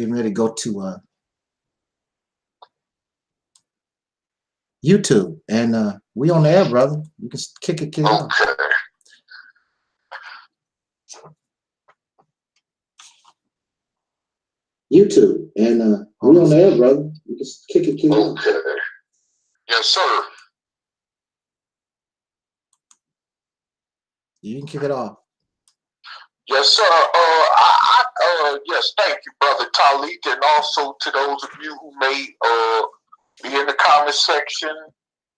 getting ready to go to YouTube, and we on the air, brother. You can kick it off. YouTube, and we on the air, brother. You can kick it off. Yes, sir. You can kick it off. Yes, sir. Yes, thank you, brother Taalik, and also to those of you who may be in the comment section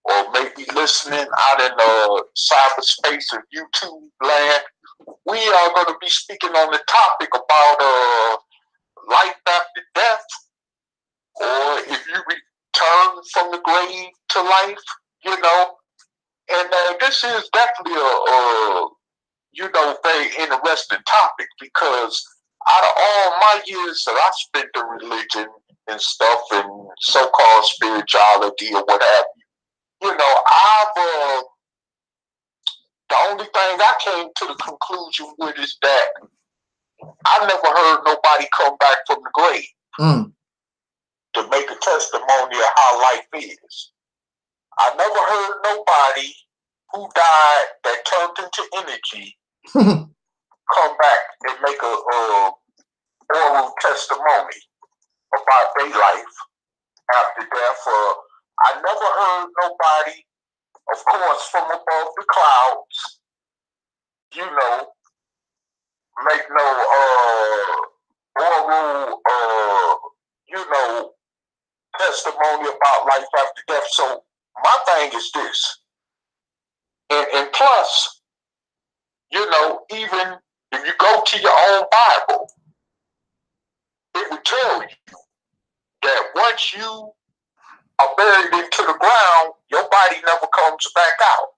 or may be listening out in cyberspace or YouTube land. We are going to be speaking on the topic about life after death, or if you return from the grave to life, you know. And this is definitely a very interesting topic, because out of all my years that I spent in religion and stuff and so-called spirituality or what have you, you know, I've the only thing I came to the conclusion with is that I never heard nobody come back from the grave to make a testimony of how life is. I never heard nobody who died that turned into energy come back and make a oral testimony about their life after death. I never heard nobody, of course, from above the clouds, you know, make no oral, testimony about life after death. So my thing is this, and plus, you know, even if you go to your own Bible, it would tell you that once you are buried into the ground, your body never comes back out.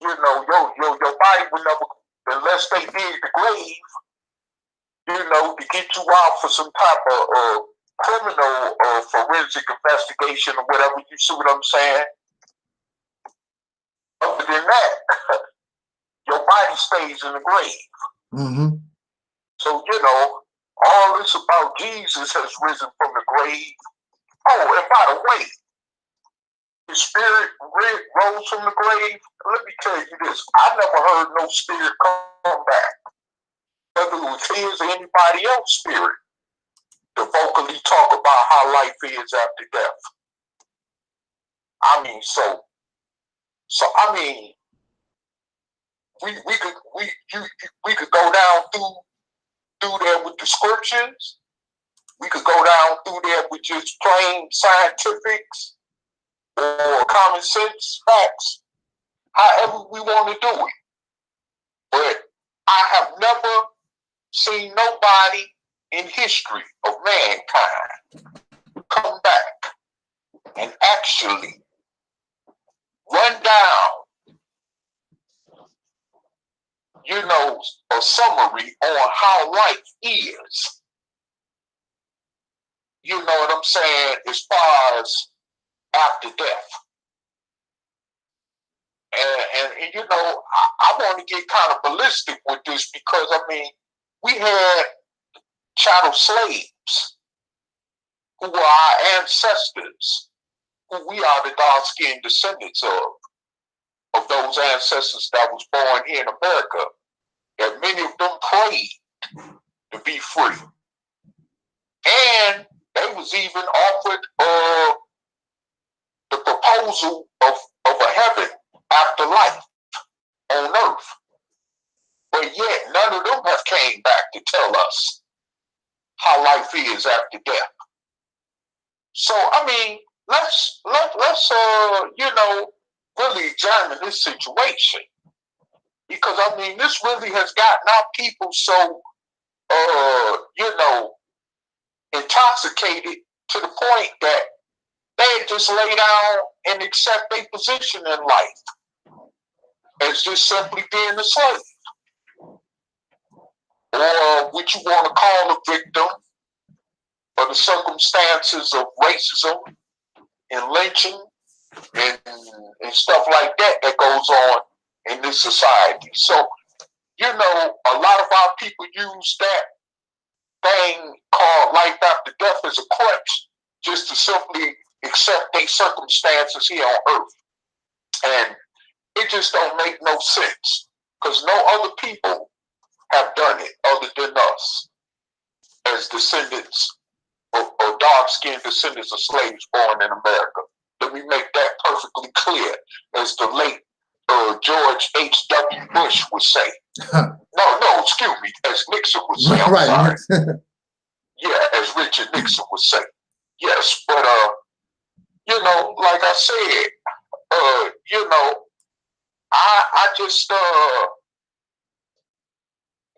You know, your body will never, unless they dig the grave, you know, to get you out for some type of criminal forensic investigation or whatever. You see what I'm saying? Other than that, your body stays in the grave. So, you know, all this about Jesus has risen from the grave. Oh, and by the way, his spirit rose from the grave. Let me tell you this. I never heard no spirit come back, whether it was his or anybody else's spirit, to vocally talk about how life is after death. I mean, so I mean, we could go down through there with the scriptures. We could go down through there with just plain scientifics or common sense facts, however we want to do it. But I have never seen nobody in history of mankind come back and actually run down, you know, a summary on how life is. You know what I'm saying, as far as after death. And you know, I want to get kind of ballistic with this, because, I mean, we had chattel slaves who were our ancestors, who we are the dark-skinned descendants of those ancestors that was born here in America, that many of them prayed to be free. And they was even offered the proposal of a heaven after life on earth. But yet none of them have came back to tell us how life is after death. So, I mean, let's you know, really examine this situation, because, I mean, this really has gotten our people so you know, intoxicated to the point that they just lay down and accept their position in life as just simply being a slave, or what you want to call a victim of the circumstances of racism and lynching and stuff like that goes on in this society. So, you know, a lot of our people use that thing called life after death as a crutch just to simply accept their circumstances here on earth. And it just don't make no sense, because no other people have done it other than us as descendants or dark-skinned descendants of slaves born in America. Let me make that perfectly clear, as the late George H.W. Bush would say. No, excuse me, as Nixon would say. I'm sorry. Yeah, as Richard Nixon would say. Yes, but you know, like I said, you know, I just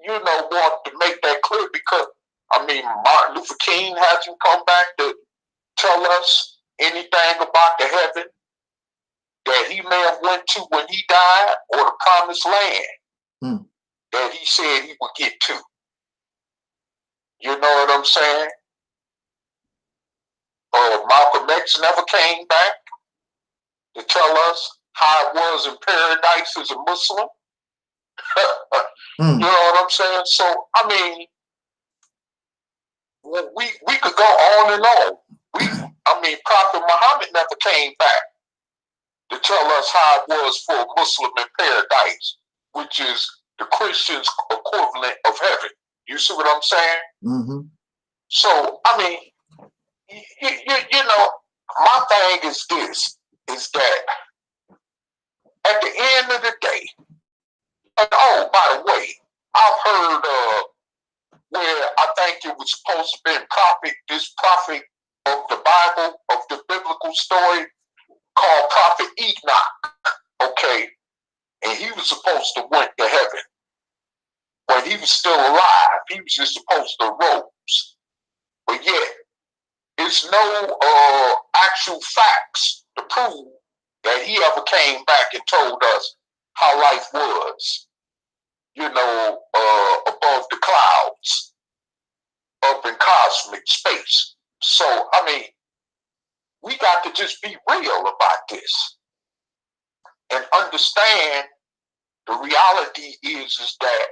you know, want to make that clear, because I mean, Martin Luther King hasn't come back to tell us anything about the heaven that he may have went to when he died, or the promised land that he said he would get to. You know what I'm saying? Malcolm X never came back to tell us how it was in paradise as a Muslim. You know what I'm saying? So, I mean, we could go on and on. I mean, Prophet Muhammad never came back to tell us how it was for a Muslim in paradise, which is the Christian's equivalent of heaven. You see what I'm saying? So, I mean, you know, my thing is this, is that at the end of the day, and oh, by the way, I've heard where I think it was supposed to be this prophet of the Bible, of the biblical story, called Prophet Enoch, okay? And he was supposed to went to heaven. When he was still alive, he was just supposed to rose. But yet, there's no actual facts to prove that he ever came back and told us how life was, you know, above the clouds, up in cosmic space. So, I mean, we got to just be real about this and understand the reality is that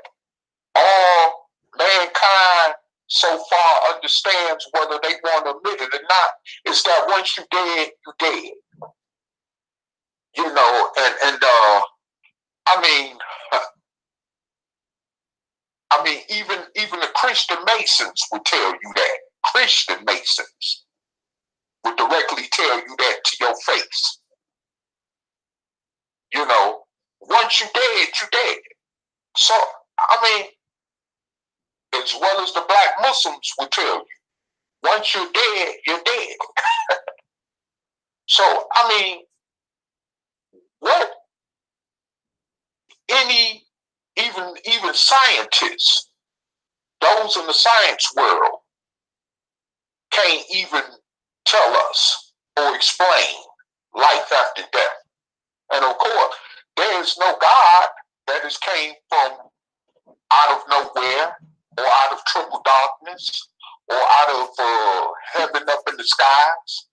all mankind so far understands, whether they want to admit it or not, is that once you're dead, you're dead. You know, and I mean, even the Christian Masons would tell you that. Christian Masons would directly tell you that to your face. You know, once you're dead, you're dead. So, I mean, as well as the black Muslims would tell you, once you're dead, you're dead. So, I mean, what even scientists, those in the science world, can't even tell us or explain life after death. And of course, there is no God that has came from out of nowhere, or out of triple darkness, or out of heaven up in the skies,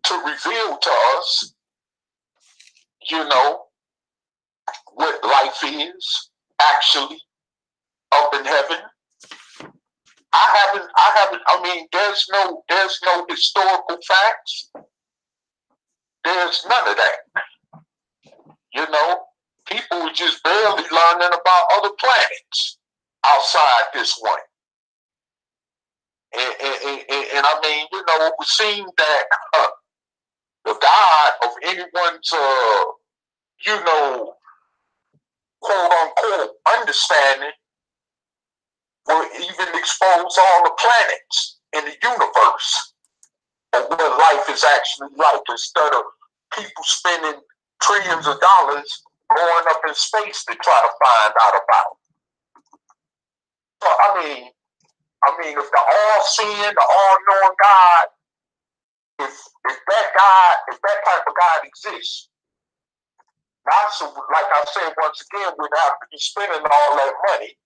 to reveal to us, you know, what life is actually up in heaven. I mean, there's no historical facts. There's none of that. You know, people were just barely learning about other planets outside this one. And I mean, you know, it would seem that the God of anyone's, you know, quote unquote understanding will even expose all the planets in the universe of what life is actually like, instead of people spending trillions of dollars going up in space to try to find out about it. So I mean, if the all-seeing, the all-knowing God, if that type of God exists, NASA, like I said once again, would have to be spending all that money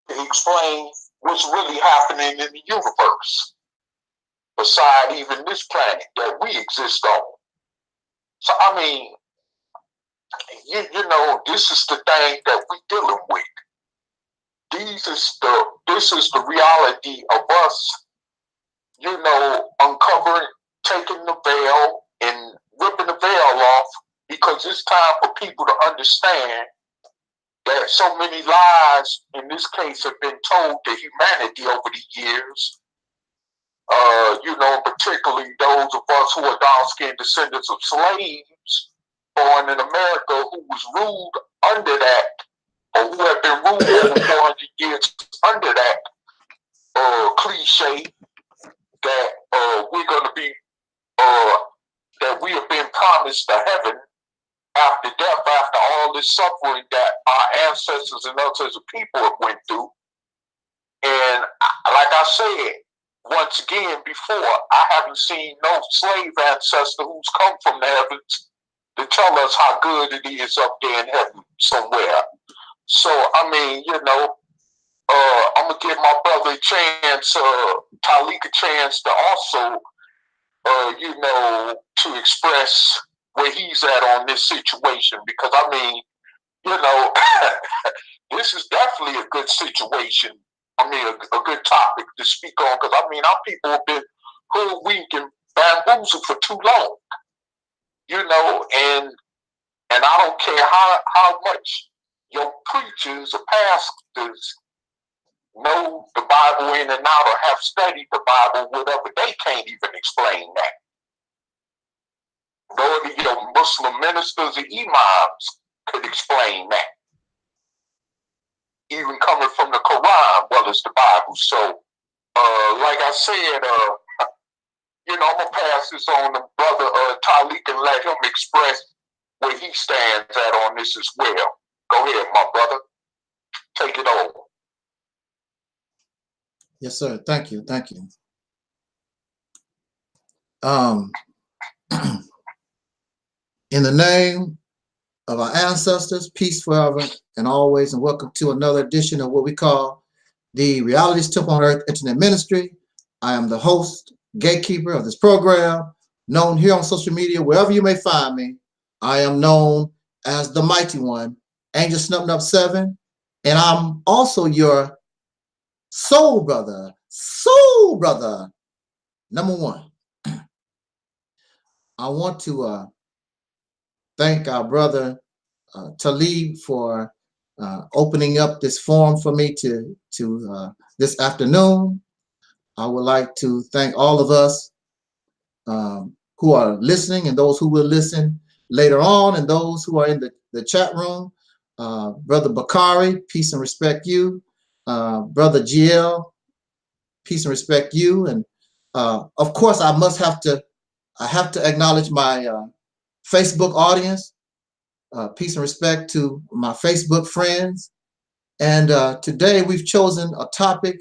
to explain what's really happening in the universe, beside even this planet that we exist on. So I mean, you know, this is the thing that we're dealing with. These is the this is the reality of us, you know, uncovering, taking the veil and ripping the veil off, because it's time for people to understand that so many lies in this case have been told to humanity over the years. You know, particularly those of us who are dark-skinned descendants of slaves born in America who was ruled under that, or who have been ruled over 400 years under that cliche that we're going to be, that we have been promised a heaven after death, after all this suffering that our ancestors and us as a people have went through. And like I said, once again before, I haven't seen no slave ancestor who's come from the heavens to tell us how good it is up there in heaven somewhere. So, I mean, you know, I'm going to give my brother a chance, Taalik a chance to also, you know, to express where he's at on this situation. Because, I mean, you know, this is definitely a good situation. I mean, a good topic to speak on, because, I mean, our people have been hoodwinked and bamboozled for too long, you know, and I don't care how much your preachers or pastors know the Bible in and out or have studied the Bible, whatever, they can't even explain that. Nor your Muslim ministers and imams could explain that, even coming from the Quran, well as the Bible. So, like I said, you know, I'm gonna pass this on to brother Taalik and let him express where he stands at on this as well. Go ahead, my brother. Take it over. Yes, sir. Thank you. Thank you. In the name of our ancestors, peace forever and always, and welcome to another edition of what we call the Reality's Temple on Earth Internet Ministry. I am the host, gatekeeper of this program, known here on social media, wherever you may find me. I am known as the Mighty One, Angel Snub 7, and I'm also your soul brother, number one. I want to thank our brother Taalik for opening up this forum for me to this afternoon. I would like to thank all of us who are listening and those who will listen later on, and those who are in the chat room. Brother Bakari, peace and respect you. Brother GL, peace and respect you. And of course, I have to acknowledge my Facebook audience. Peace and respect to my Facebook friends. And today we've chosen a topic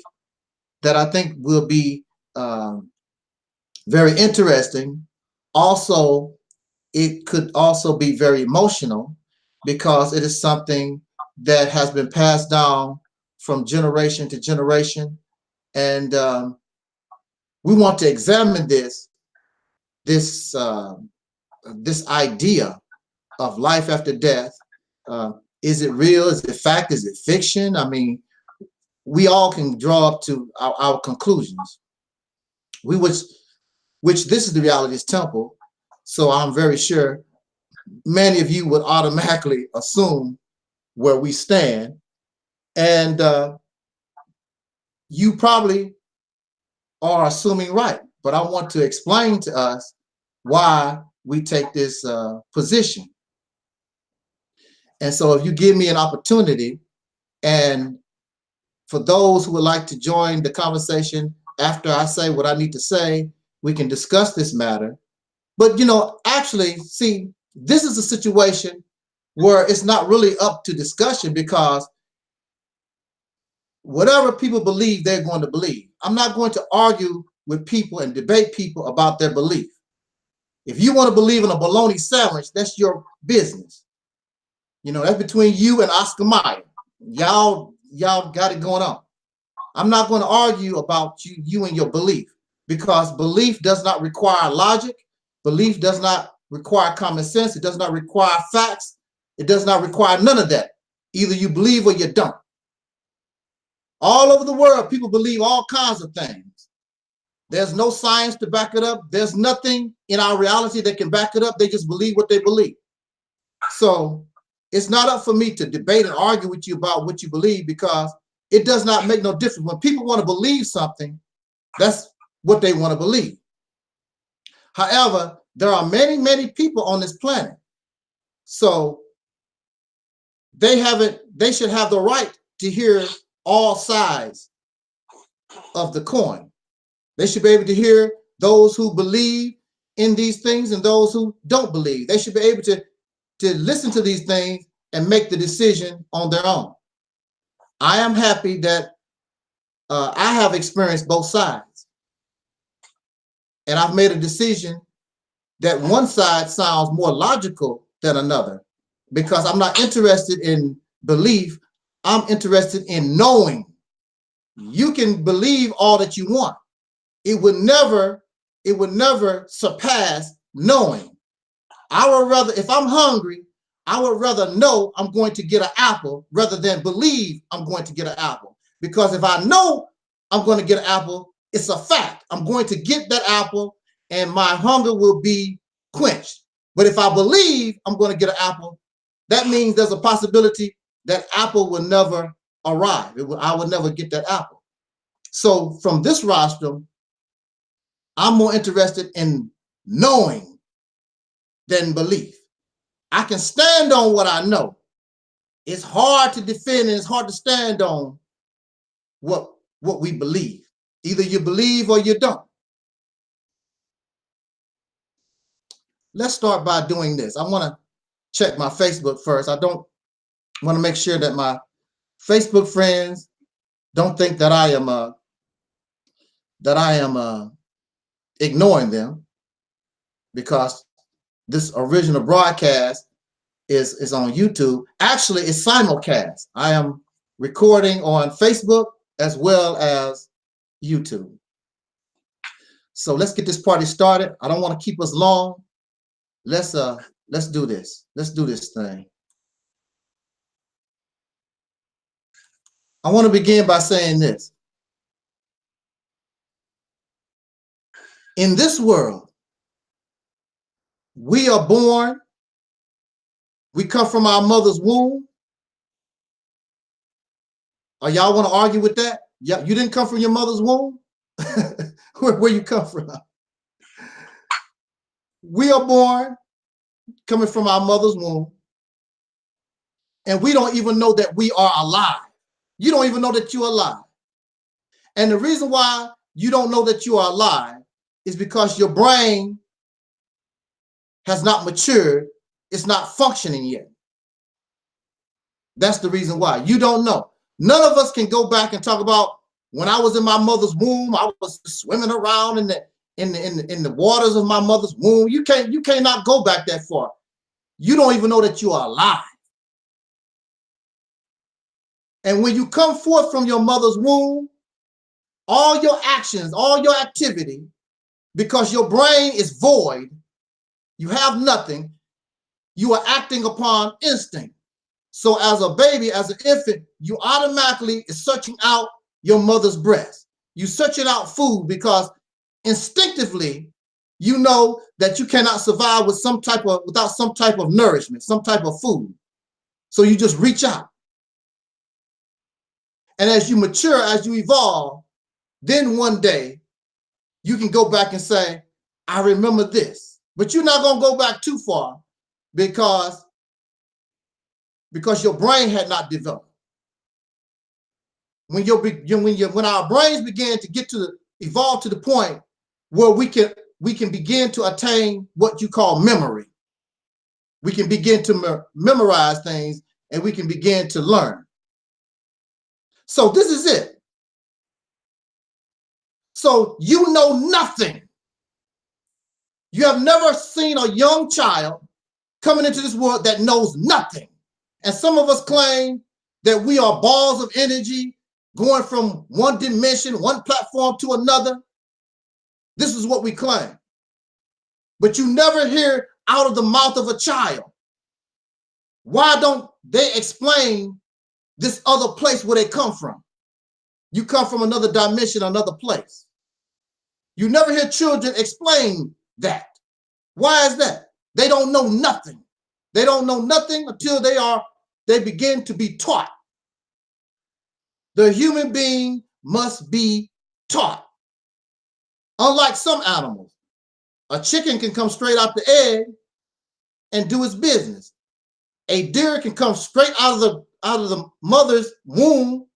that I think will be very interesting. Also, it could also be very emotional, because it is something that has been passed down from generation to generation. And we want to examine this idea of life after death. Is it real? Is it fact? Is it fiction? I mean, we all can draw up to our conclusions. Which this is the Reality's Temple, so I'm very sure many of you would automatically assume where we stand, and you probably are assuming right. But I want to explain to us why we take this position. And so if you give me an opportunity, and for those who would like to join the conversation after I say what I need to say, we can discuss this matter. But, you know, actually, see, this is a situation where it's not really up to discussion, because whatever people believe, they're going to believe. I'm not going to argue with people and debate people about their belief. If you want to believe in a bologna sandwich, that's your business. You know, that's between you and Oscar Mayer. Y'all got it going on. I'm not going to argue about you and your belief, because belief does not require logic. Belief does not require common sense. It does not require facts. It does not require none of that. Either you believe or you don't. All over the world, people believe all kinds of things. There's no science to back it up. There's nothing in our reality that can back it up. They just believe what they believe. So it's not up for me to debate and argue with you about what you believe, because it does not make no difference. When people want to believe something, that's what they want to believe. However, there are many, many people on this planet. So they should have the right to hear all sides of the coin. They should be able to hear those who believe in these things and those who don't believe. They should be able to listen to these things and make the decision on their own. I am happy that I have experienced both sides. And I've made a decision that one side sounds more logical than another, because I'm not interested in belief. I'm interested in knowing. You can believe all that you want. It would never surpass knowing. I would rather, if I'm hungry, I would rather know I'm going to get an apple rather than believe I'm going to get an apple. Because if I know I'm going to get an apple, it's a fact. I'm going to get that apple and my hunger will be quenched. But if I believe I'm going to get an apple, that means there's a possibility that apple will never arrive. I will never get that apple. So from this rostrum, I'm more interested in knowing than belief. I can stand on what I know. It's hard to defend and it's hard to stand on what we believe. Either you believe or you don't. Let's start by doing this. I want to check my Facebook first. I don't want to make sure that my Facebook friends don't think that I am ignoring them, because this original broadcast is on YouTube. Actually, it's simulcast. I am recording on Facebook as well as YouTube. So let's get this party started. I don't want to keep us long. Let's do this. Let's do this thing. I want to begin by saying this. In this world, we are born, we come from our mother's womb. Or y'all want to argue with that? Yeah, you didn't come from your mother's womb? Where you come from? We are born coming from our mother's womb, and we don't even know that we are alive. You don't even know that you're alive. And the reason why you don't know that you are alive is because your brain has not matured. It's not functioning yet. That's the reason why. You don't know. None of us can go back and talk about when I was in my mother's womb, I was swimming around in the waters of my mother's womb. You cannot go back that far. You don't even know that you are alive. And when you come forth from your mother's womb, all your actions, all your activity, because your brain is void, you have nothing, you are acting upon instinct. So as a baby, as an infant, you automatically is searching out your mother's breast. You searching out food because instinctively you know that you cannot survive with without some type of nourishment, some type of food. So you just reach out. And as you mature, as you evolve, then one day you can go back and say, I remember this. But you're not going to go back too far because your brain had not developed. When our brains begin to evolve to the point where we can begin to attain what you call memory. We can begin to memorize things and we can begin to learn. So this is it. So you know nothing. You have never seen a young child coming into this world that knows nothing. And some of us claim that we are balls of energy going from one dimension, one platform to another. This is what we claim. But you never hear out of the mouth of a child. Why don't they explain this other place where they come from? You come from another dimension, another place. You never hear children explain that. Why is that? They don't know nothing. They don't know nothing until they begin to be taught. The human being must be taught. Unlike some animals, a chicken can come straight out the egg and do its business. A deer can come straight out of the mother's womb,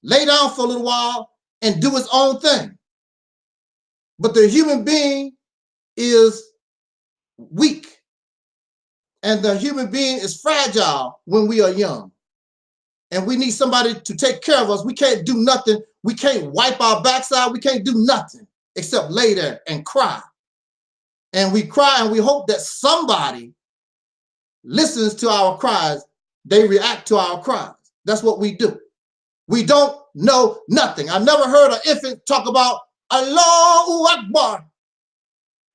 lay down for a little while, and do its own thing. But the human being is weak, and the human being is fragile when we are young. And we need somebody to take care of us. We can't do nothing. We can't wipe our backside. We can't do nothing except lay there and cry. And we cry and we hope that somebody listens to our cries. They react to our cries. That's what we do. We don't know nothing. I've never heard an infant talk about Allahu Akbar.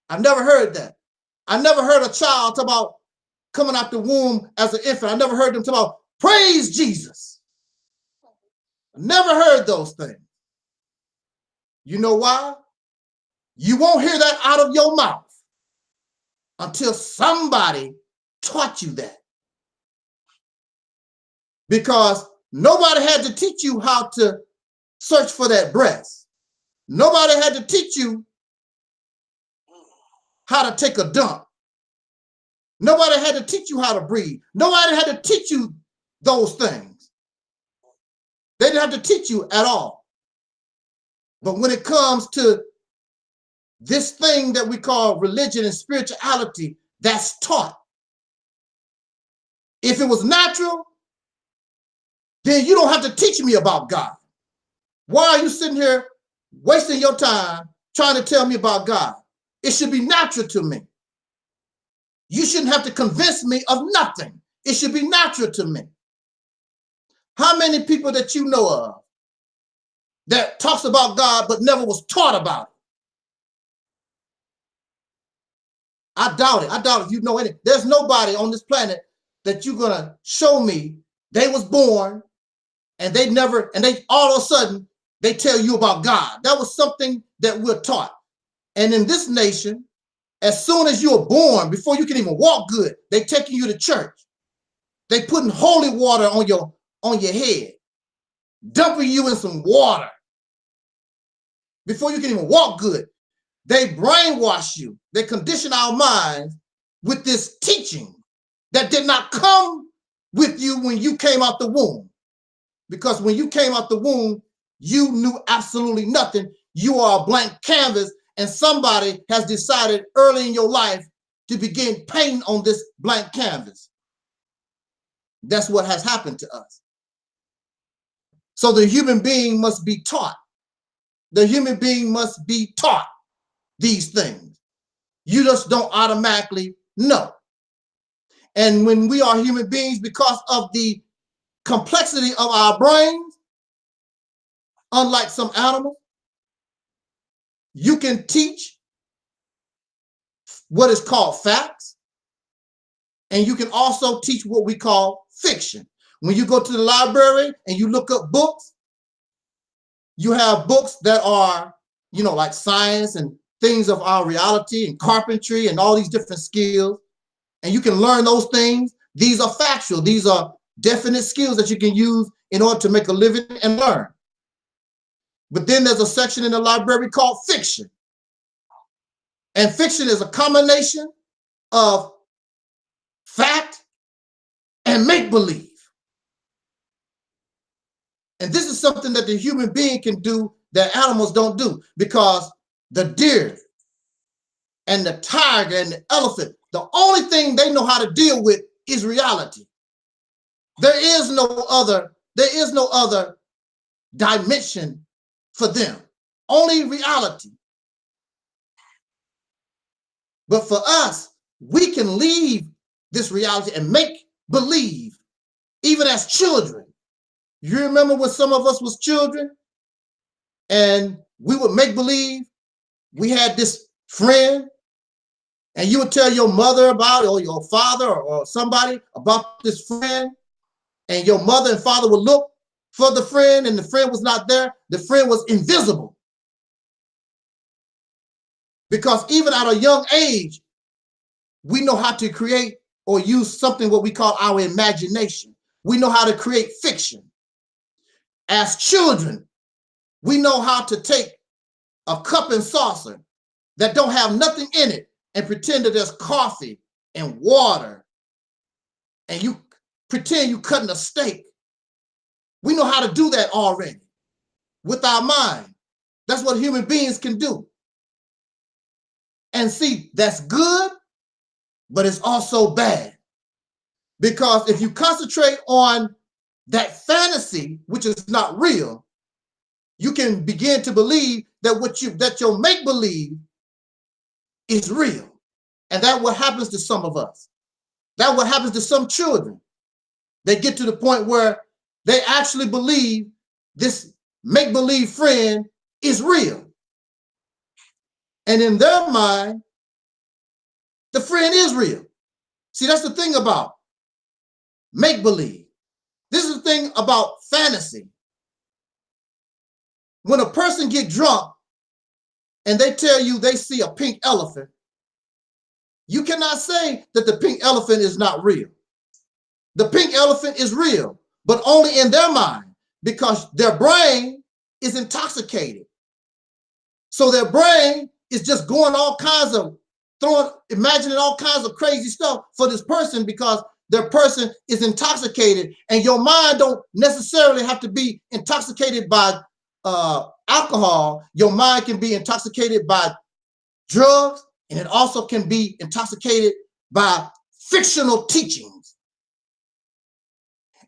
I've never heard that. I never heard a child talk about coming out the womb as an infant. I never heard them talk about praise Jesus. I never heard those things. You know why? You won't hear that out of your mouth until somebody taught you that. Because nobody had to teach you how to search for that breast. Nobody had to teach you how to take a dump. Nobody had to teach you how to breathe. Nobody had to teach you those things. They didn't have to teach you at all. But when it comes to this thing that we call religion and spirituality, that's taught. If it was natural, then you don't have to teach me about God. Why are you sitting here wasting your time trying to tell me about God? It should be natural to me. You shouldn't have to convince me of nothing. It should be natural to me. How many people that you know of that talks about God but never was taught about it? I doubt it. I doubt if you know any. There's nobody on this planet that you're gonna show me they was born and they all of a sudden they tell you about God. That was something that we're taught. And in this nation, as soon as you are born, before you can even walk good, they taking you to church. They putting holy water on your head, dumping you in some water. Before you can even walk good, they brainwash you. They condition our minds with this teaching that did not come with you when you came out the womb. Because when you came out the womb, you knew absolutely nothing. You are a blank canvas, and somebody has decided early in your life to begin painting on this blank canvas. That's what has happened to us. So the human being must be taught. The human being must be taught these things. You just don't automatically know. And when we are human beings, because of the complexity of our brains, unlike some animals, you can teach what is called facts, and you can also teach what we call fiction. When you go to the library and you look up books, you have books that are, like science and things of our reality and carpentry and all these different skills, and you can learn those things. These are factual. These are definite skills that you can use in order to make a living and learn. But then there's a section in the library called fiction. And fiction is a combination of fact and make-believe. And this is something that the human being can do that animals don't do, because the deer and the tiger and the elephant, the only thing they know how to deal with is reality. There is no other dimension for them, only reality. But for us, we can leave this reality and make believe, even as children. You remember when some of us was children and we would make believe we had this friend, and you would tell your mother about it, or your father or somebody about this friend, and your mother and father would look for the friend and the friend was not there, the friend was invisible. Because even at a young age, we know how to create or use something what we call our imagination. We know how to create fiction. As children, we know how to take a cup and saucer that don't have nothing in it and pretend that there's coffee and water, and you pretend you cutting a steak. We know how to do that already with our mind. That's what human beings can do. And see, that's good, but it's also bad. Because if you concentrate on that fantasy, which is not real, you can begin to believe that that your make-believe is real. And that's what happens to some of us. That's what happens to some children. They get to the point where they actually believe this make-believe friend is real. And in their mind, the friend is real. See, that's the thing about make-believe. This is the thing about fantasy. When a person gets drunk and they tell you they see a pink elephant, you cannot say that the pink elephant is not real. The pink elephant is real, but only in their mind, because their brain is intoxicated. So their brain is just going all kinds of, imagining all kinds of crazy stuff for this person because their person is intoxicated. And your mind don't necessarily have to be intoxicated by alcohol. Your mind can be intoxicated by drugs, and it also can be intoxicated by fictional teachings.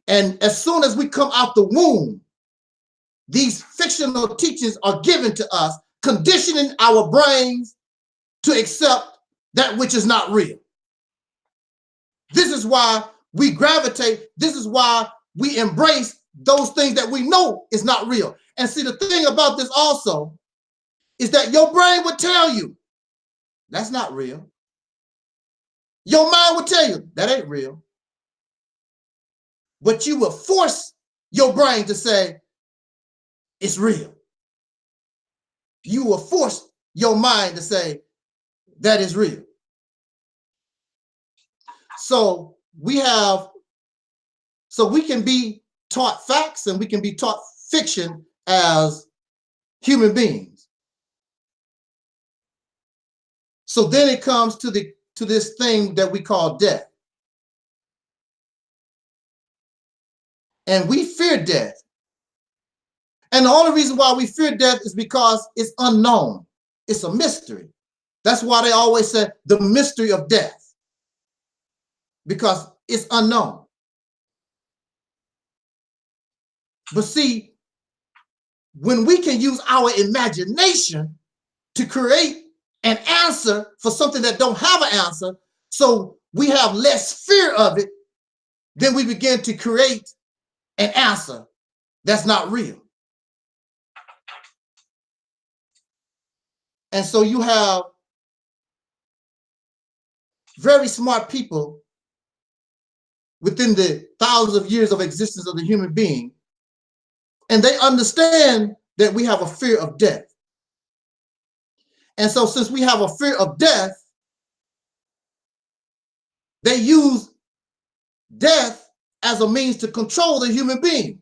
And as soon as we come out the womb, these fictional teachings are given to us, conditioning our brains to accept that which is not real. This is why we gravitate. This is why we embrace those things that we know is not real. And see, the thing about this also is that your brain would tell you, that's not real. Your mind would tell you, that ain't real. But you will force your brain to say, it's real. You will force your mind to say, that is real. So we can be taught facts and we can be taught fiction as human beings. So then it comes to this thing that we call death. And we fear death. And the only reason why we fear death is because it's unknown. It's a mystery. That's why they always say the mystery of death, because it's unknown. But see, when we can use our imagination to create an answer for something that don't have an answer, so we have less fear of it, then we begin to create an answer that's not real. And so you have very smart people within the thousands of years of existence of the human being, and they understand that we have a fear of death. And so since we have a fear of death, they use death as a means to control the human being.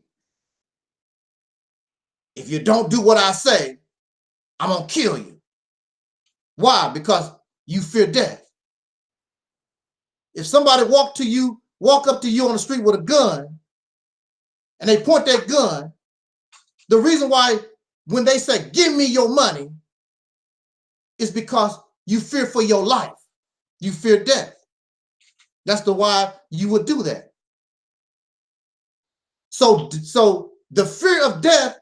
If you don't do what I say, I'm gonna kill you. Why? Because you fear death. If somebody walk up to you on the street with a gun and they point that gun, the reason why when they say, give me your money, is because you fear for your life. You fear death. That's the why you would do that. So the fear of death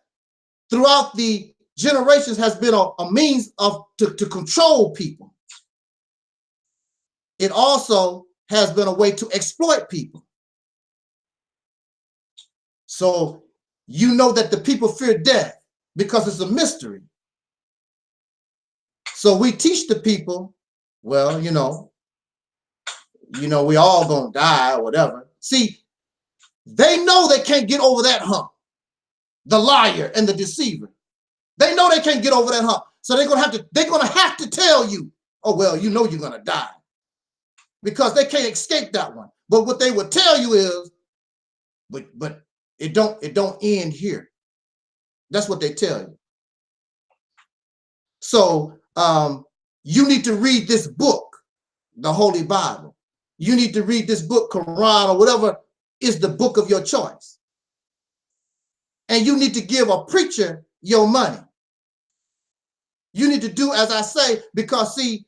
throughout the generations has been a means to control people. It also has been a way to exploit people. So you know that the people fear death because it's a mystery. So we teach the people, well, you know, we all gonna die or whatever. See, they know they can't get over that hump. the liar and the deceiver. They know they can't get over that hump. So they're gonna have to tell you, oh, well, you know you're gonna die. Because they can't escape that one. But what they would tell you is, but it don't end here. That's what they tell you. So you need to read this book, the Holy Bible. You need to read this book, Quran, or whatever is the book of your choice. And you need to give a preacher your money. You need to do as I say, because see,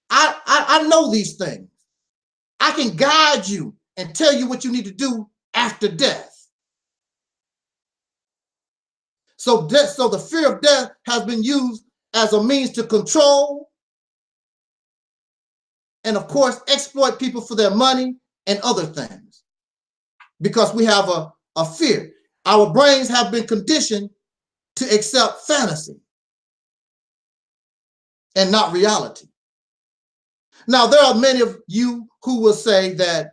I know these things. I can guide you and tell you what you need to do after death. So the fear of death has been used as a means to control and, of course, exploit people for their money and other things. Because we have a fear. Our brains have been conditioned to accept fantasy and not reality. Now, there are many of you who will say that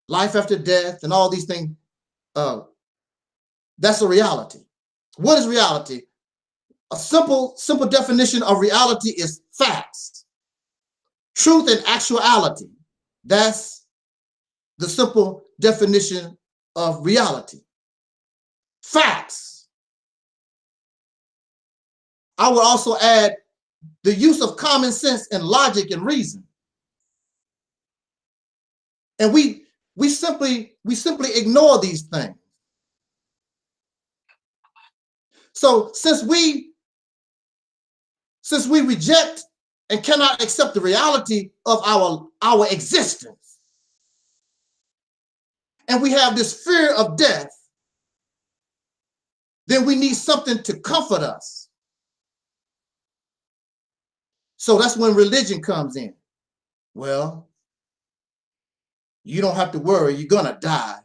life after death and all these things, that's a reality. What is reality? A simple definition of reality is facts, truth and actuality. That's the simple definition of reality. Facts. I would also add the use of common sense and logic and reason. And we simply ignore these things. So since we reject and cannot accept the reality of our existence, and we have this fear of death, then we need something to comfort us. So that's when religion comes in. Well, you don't have to worry, you're gonna die,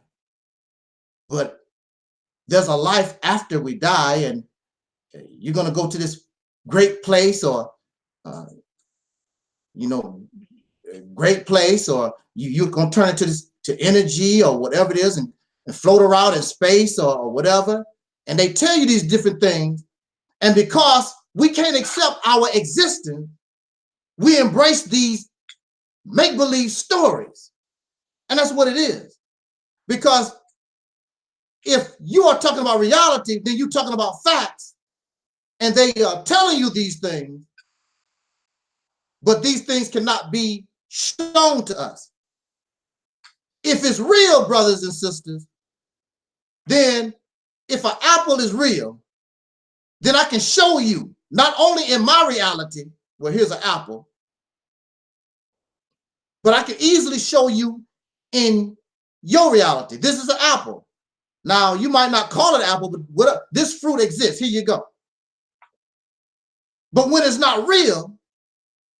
but there's a life after we die, and you're gonna go to this great place, or great place, or you're gonna turn into to energy or whatever it is, and float around in space or whatever. And they tell you these different things, and because we can't accept our existence, we embrace these make-believe stories. And that's what it is. Because if you are talking about reality, then you're talking about facts, and they are telling you these things, but these things cannot be shown to us. If it's real, brothers and sisters, then if an apple is real, then I can show you, not only in my reality, well, here's an apple, but I can easily show you in your reality. This is an apple. Now, you might not call it apple, but this fruit exists. Here you go. But when it's not real,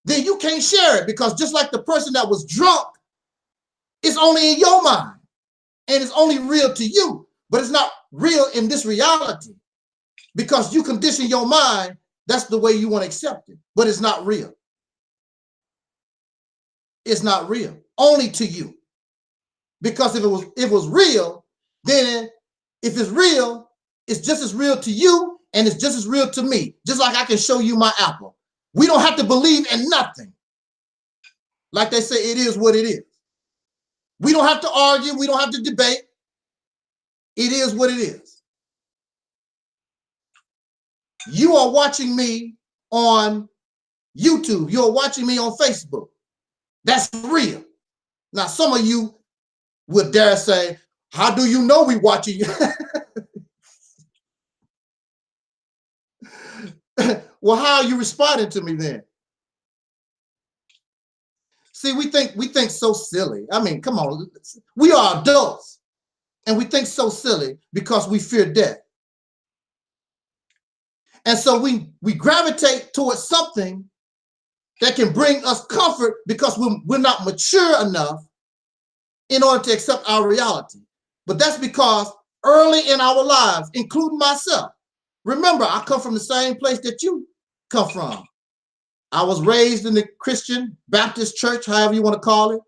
then you can't share it, because just like the person that was drunk, it's only in your mind and it's only real to you, but it's not real in this reality because you condition your mind. That's the way you want to accept it, but it's not real. It's not real, only to you. Because if it was real, then if it's real, it's just as real to you and it's just as real to me. Just like I can show you my apple. We don't have to believe in nothing. Like they say, it is what it is. We don't have to argue. We don't have to debate. It is what it is. You are watching me on YouTube. You're watching me on Facebook. That's real. Now, some of you would dare say, how do you know we watching you? Well, how are you responding to me then? See, we think so silly. I mean, come on. We are adults, and we think so silly because we fear death. And so we gravitate towards something that can bring us comfort because we're not mature enough in order to accept our reality. But that's because early in our lives, including myself, remember, I come from the same place that you come from. I was raised in the Christian Baptist church, however you want to call it,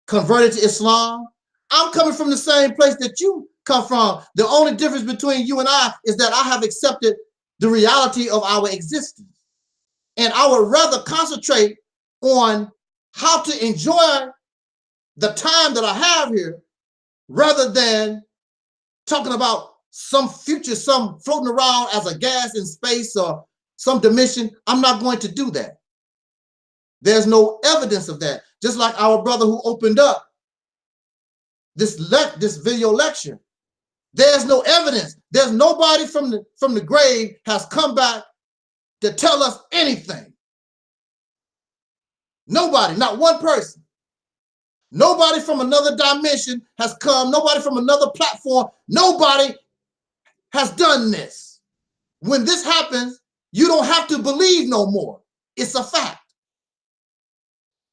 converted to Islam, I'm coming from the same place that you come from. The only difference between you and I is that I have accepted the reality of our existence. And I would rather concentrate on how to enjoy the time that I have here rather than talking about some future, some floating around as a gas in space or some dimension. I'm not going to do that. There's no evidence of that. Just like our brother who opened up this video lecture. There's no evidence. There's nobody from the grave has come back to tell us anything. Nobody, not one person. Nobody from another dimension has come. Nobody from another platform. Nobody has done this. When this happens, you don't have to believe no more. It's a fact.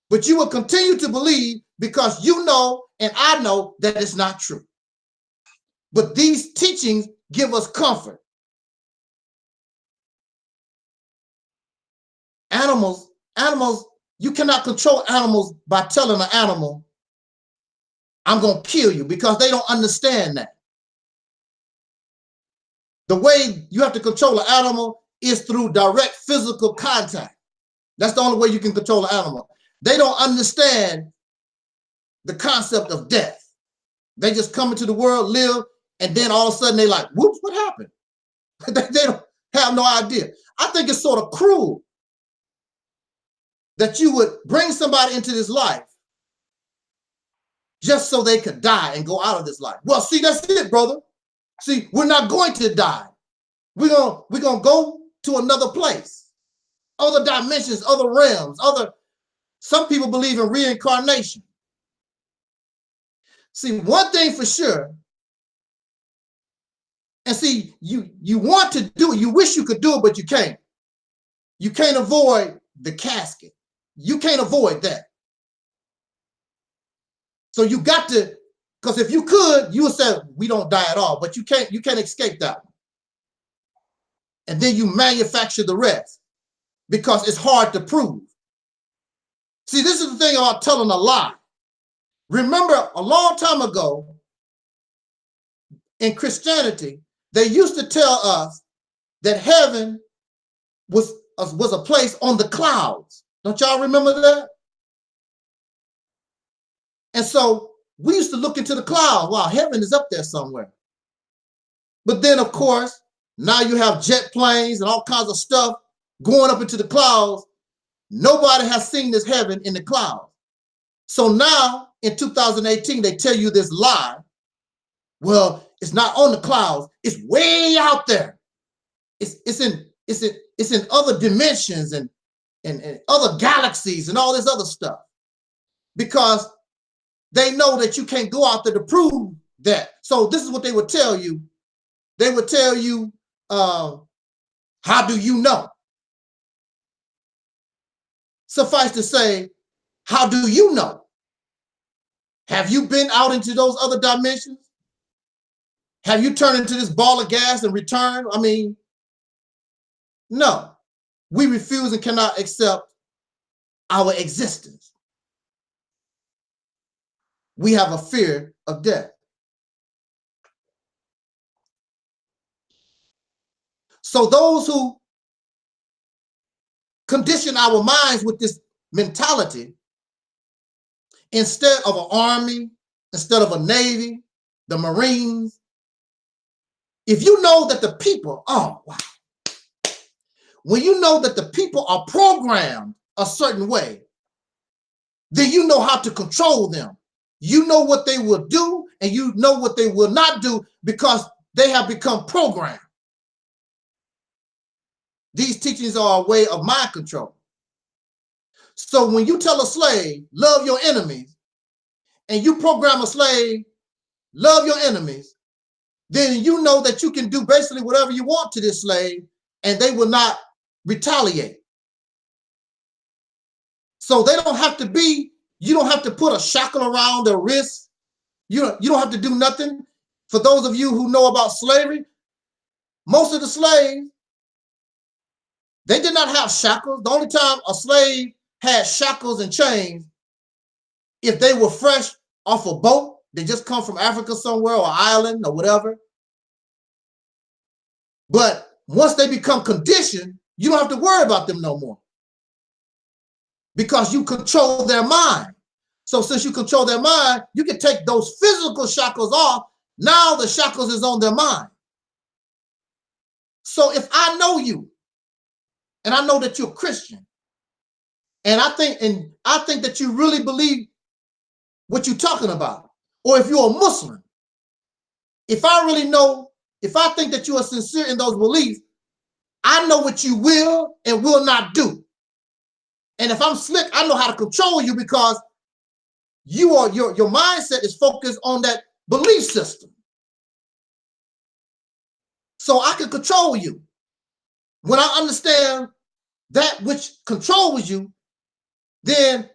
But you will continue to believe because you know and I know that it's not true. But these teachings give us comfort. Animals, you cannot control animals by telling an animal, I'm going to kill you, because they don't understand that. The way you have to control an animal is through direct physical contact. That's the only way you can control an animal. They don't understand the concept of death. They just come into the world, live, and then all of a sudden they like, whoops, what happened? They don't have no idea. I think it's sort of cruel that you would bring somebody into this life just so they could die and go out of this life. Well, see, that's it, brother. See, we're not going to die. We're gonna go to another place, other dimensions, other realms, some people believe in reincarnation. See, one thing for sure, and see, you want to do it, you wish you could do it, but you can't. You can't avoid the casket. You can't avoid that. So you got to, because if you could, you would say we don't die at all, but you can't escape that one. And then you manufacture the rest because it's hard to prove. See, this is the thing about telling a lie. Remember, a long time ago in Christianity, they used to tell us that heaven was a place on the clouds. Don't y'all remember that? And so we used to look into the clouds. Wow, heaven is up there somewhere. But then, of course, now you have jet planes and all kinds of stuff going up into the clouds. Nobody has seen this heaven in the clouds. So now in 2018, they tell you this lie. Well, it's not on the clouds. It's way out there. It's in other dimensions and other galaxies and all this other stuff. Because they know that you can't go out there to prove that. So this is what they would tell you. They would tell you, how do you know? Suffice to say, how do you know? Have you been out into those other dimensions? Have you turned into this ball of gas and returned? I mean, no. We refuse and cannot accept our existence. We have a fear of death. So those who condition our minds with this mentality, instead of an army, instead of a navy, the Marines, if you know that the people, oh, wow. When you know that the people are programmed a certain way, then you know how to control them. You know what they will do and you know what they will not do because they have become programmed. These teachings are a way of mind control. So when you tell a slave, love your enemies, and you program a slave, love your enemies, then you know that you can do basically whatever you want to this slave and they will not retaliate. So they don't have to be, you don't have to put a shackle around their wrists. You don't have to do nothing. For those of you who know about slavery, most of the slaves, they did not have shackles. The only time a slave had shackles and chains, if they were fresh off a boat They just come from Africa somewhere or Ireland or whatever. But once they become conditioned, you don't have to worry about them no more, because you control their mind. So since you control their mind, you can take those physical shackles off. Now the shackles is on their mind. So if I know you, and I know that you're Christian, and I think that you really believe what you're talking about, or if you're a Muslim, if I think that you are sincere in those beliefs, I know what you will and will not do. And if I'm slick, I know how to control you, because your mindset is focused on that belief system. So I can control you. When I understand that which controls you, then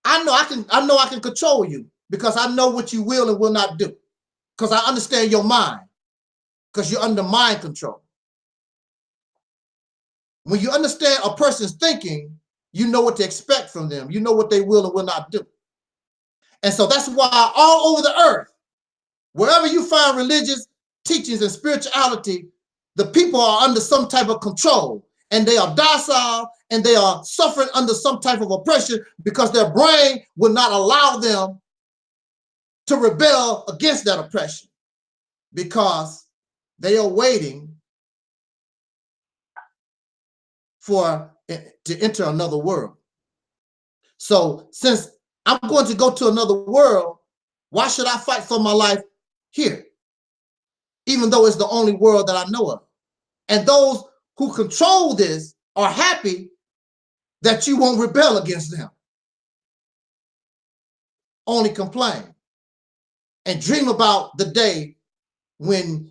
I know I can control you, because I know what you will and will not do, because I understand your mind, because you're under mind control. When you understand a person's thinking, you know what to expect from them. You know what they will and will not do. And so that's why all over the earth, wherever you find religious teachings and spirituality, the people are under some type of control, and they are docile, and they are suffering under some type of oppression, because their brain will not allow them to rebel against that oppression, because they are waiting to enter another world. So since I'm going to go to another world, why should I fight for my life here, even though it's the only world that I know of? And those who control this are happy that you won't rebel against them. Only complain and dream about the day when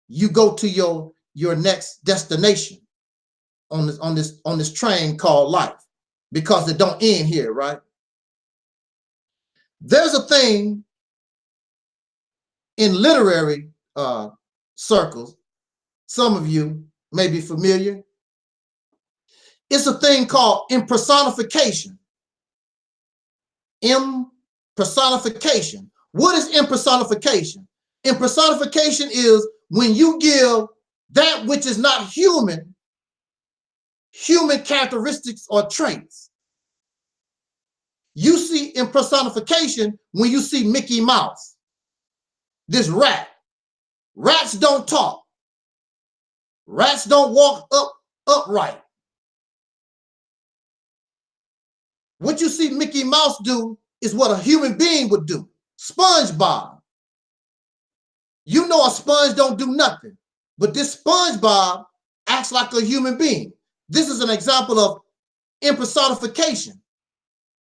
you go to your next destination on this train called life, because it don't end here, right? There's a thing in literary circles, some of you may be familiar. It's a thing called impersonification. Impersonification. What is impersonification? Impersonification is when you give that which is not human characteristics or traits. You see impersonification when you see Mickey Mouse, this rat. Rats don't talk. Rats don't walk upright. What you see Mickey Mouse do is what a human being would do. SpongeBob. You know a sponge don't do nothing, but this SpongeBob acts like a human being. This is an example of impersonification.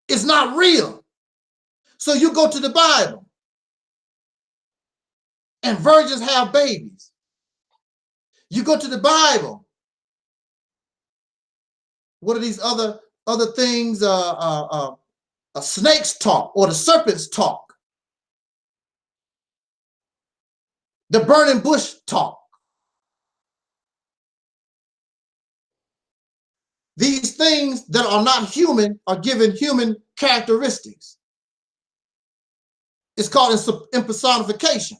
It's not real. So you go to the Bible, and virgins have babies. You go to the Bible. What are these other things? Snakes talk, or the serpents talk. The burning bush talk. These things that are not human are given human characteristics. It's called impersonification.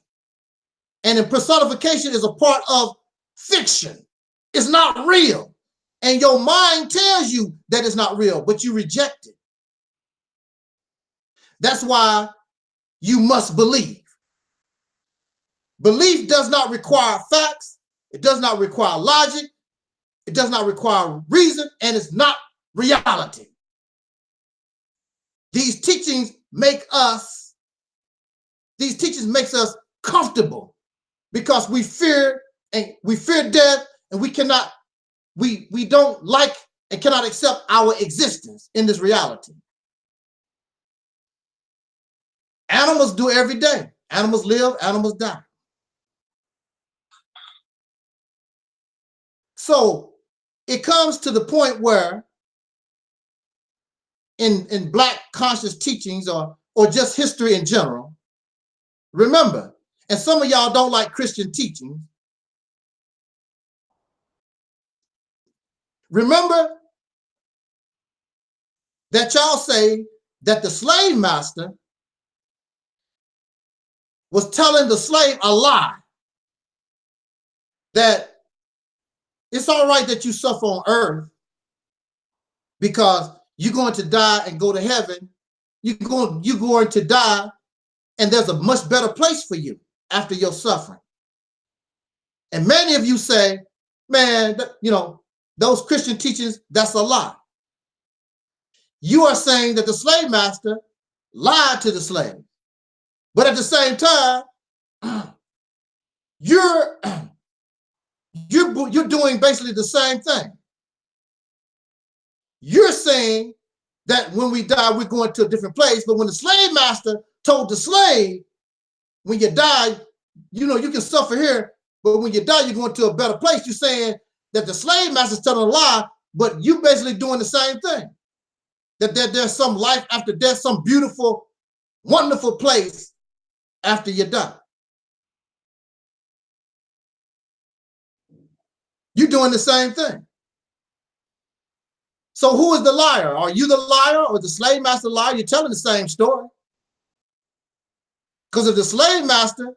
And impersonification is a part of fiction. It's not real. And your mind tells you that it's not real, but you reject it. That's why you must believe. Belief does not require facts. It does not require logic. It does not require reason, and it's not reality. These teachings makes us comfortable, because we fear death, and we don't like and cannot accept our existence in this reality. Animals do every day. Animals live, animals die. So it comes to the point where in Black conscious teachings or just history in general, remember, and some of y'all don't like Christian teachings, remember that y'all say that the slave master was telling the slave a lie, that it's all right that you suffer on earth because you're going to die and go to heaven. You're going to die, and there's a much better place for you after your suffering. And many of you say, man, you know, those Christian teachings, that's a lie. You are saying that the slave master lied to the slave. But at the same time, you're doing basically the same thing. You're saying that when we die, we're going to a different place. But when the slave master told the slave, when you die, you know, you can suffer here, but when you die, you're going to a better place. You're saying that the slave master's telling a lie, but you basically doing the same thing. That there's some life after death, some beautiful, wonderful place after you die. You're doing the same thing. So who is the liar? Are you the liar or the slave master liar? You're telling the same story. Because if the slave master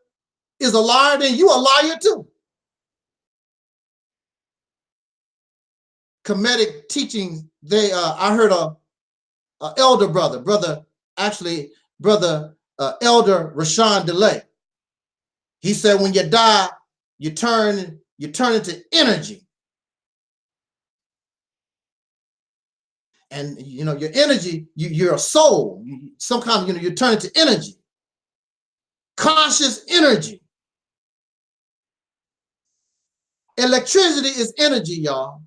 is a liar, then you a liar too. Kemetic teachings, I heard a elder brother Elder Rashawn DeLay. He said, when you die, you turn into energy. And you know, your energy, you're a soul. Some kind of, you know, you turn into energy. Conscious energy. Electricity is energy, y'all.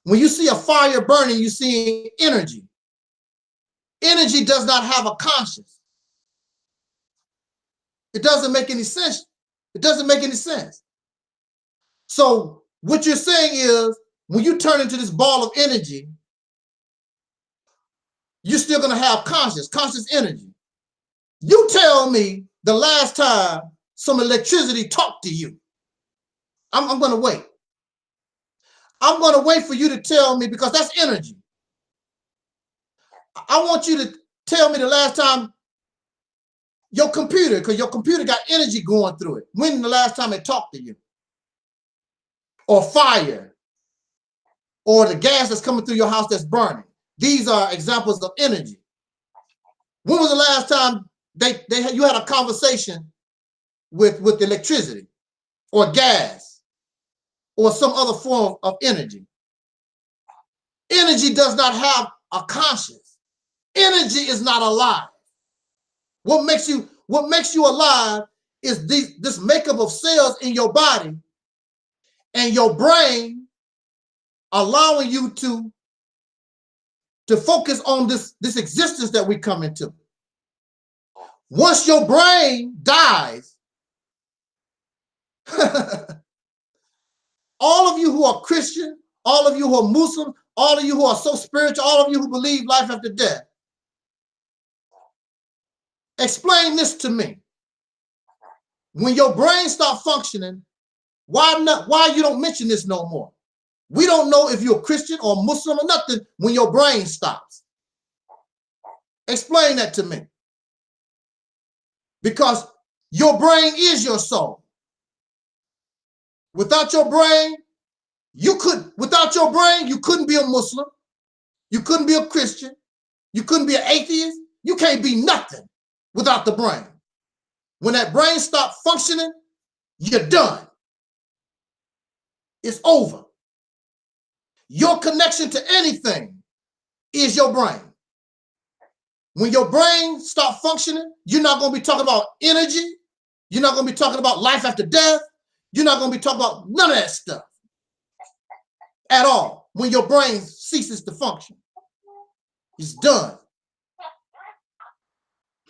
When you see a fire burning, you're seeing energy. Energy does not have a conscience. It doesn't make any sense. It doesn't make any sense. So what you're saying is, when you turn into this ball of energy, you're still going to have conscious energy. You tell me the last time some electricity talked to you. I'm going to wait. I'm going to wait for you to tell me, because that's energy. I want you to tell me the last time your computer, because your computer got energy going through it. When the last time it talked to you? Or fire, or the gas that's coming through your house that's burning. These are examples of energy. When was the last time you had a conversation with electricity or gas or some other form of energy? Energy does not have a conscience. Energy is not alive. What makes you alive is this makeup of cells in your body and your brain allowing you to focus on this existence that we come into. Once your brain dies, all of you who are Christian, all of you who are Muslim, all of you who are so spiritual, all of you who believe life after death, explain this to me. When your brain stops functioning, why you don't mention this no more? We don't know if you're a Christian or Muslim or nothing when your brain stops. Explain that to me. Because your brain is your soul. Without your brain, you couldn't be a Muslim. You couldn't be a Christian. You couldn't be an atheist. You can't be nothing without the brain. When that brain stops functioning, you're done. It's over. Your connection to anything is your brain. When your brain stops functioning, you're not going to be talking about energy. You're not going to be talking about life after death. You're not going to be talking about none of that stuff at all. When your brain ceases to function, it's done.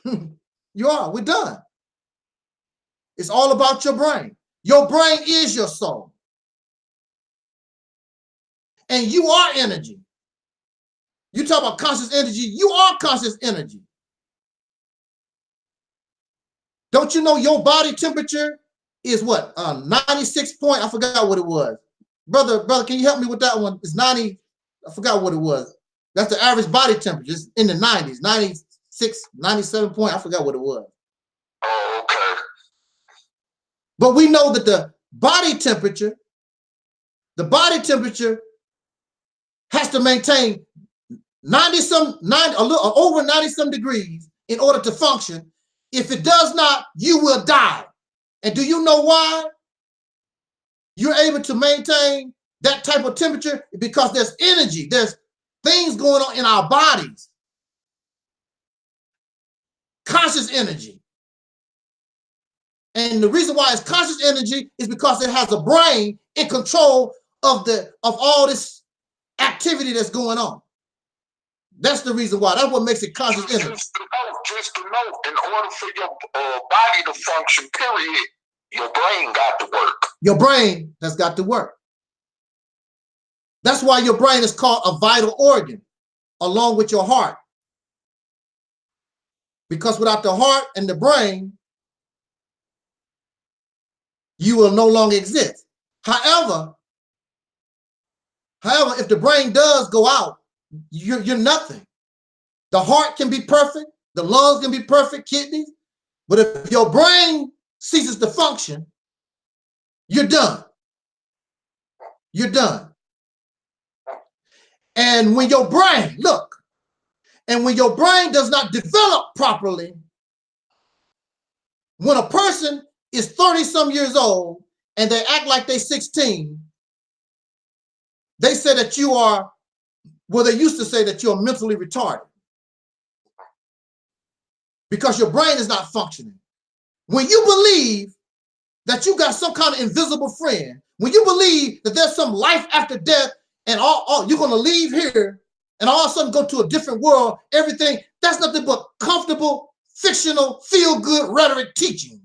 We're done. It's all about your brain. Your brain is your soul. And you are energy. You talk about conscious energy, you are conscious energy. Don't you know your body temperature is what? 96 point, I forgot what it was. Brother, can you help me with that one? It's 90, I forgot what it was. That's the average body temperature. It's in the 90s, 96, 97 point, I forgot what it was. But we know that the body temperature has to maintain 90-some, over 90-some degrees in order to function. If it does not, you will die. And do you know why you're able to maintain that type of temperature? Because there's energy, there's things going on in our bodies. Conscious energy. And the reason why it's conscious energy is because it has a brain in control of all this activity that's going on. That's the reason why. That's what makes it conscious energy. Just to know, in order for your body to function, period, your brain got to work. Your brain has got to work. That's why your brain is called a vital organ, along with your heart. Because without the heart and the brain, you will no longer exist. However, if the brain does go out, you're nothing. The heart can be perfect, the lungs can be perfect, kidneys, but if your brain ceases to function, you're done. You're done. And when your brain, when your brain does not develop properly, when a person is 30-some years old and they act like they're 16, they say that you are, well, they used to say that you're mentally retarded because your brain is not functioning. When you believe that you got some kind of invisible friend, when you believe that there's some life after death and all you're going to leave here and all of a sudden go to a different world, everything, that's nothing but comfortable, fictional, feel-good rhetoric teachings.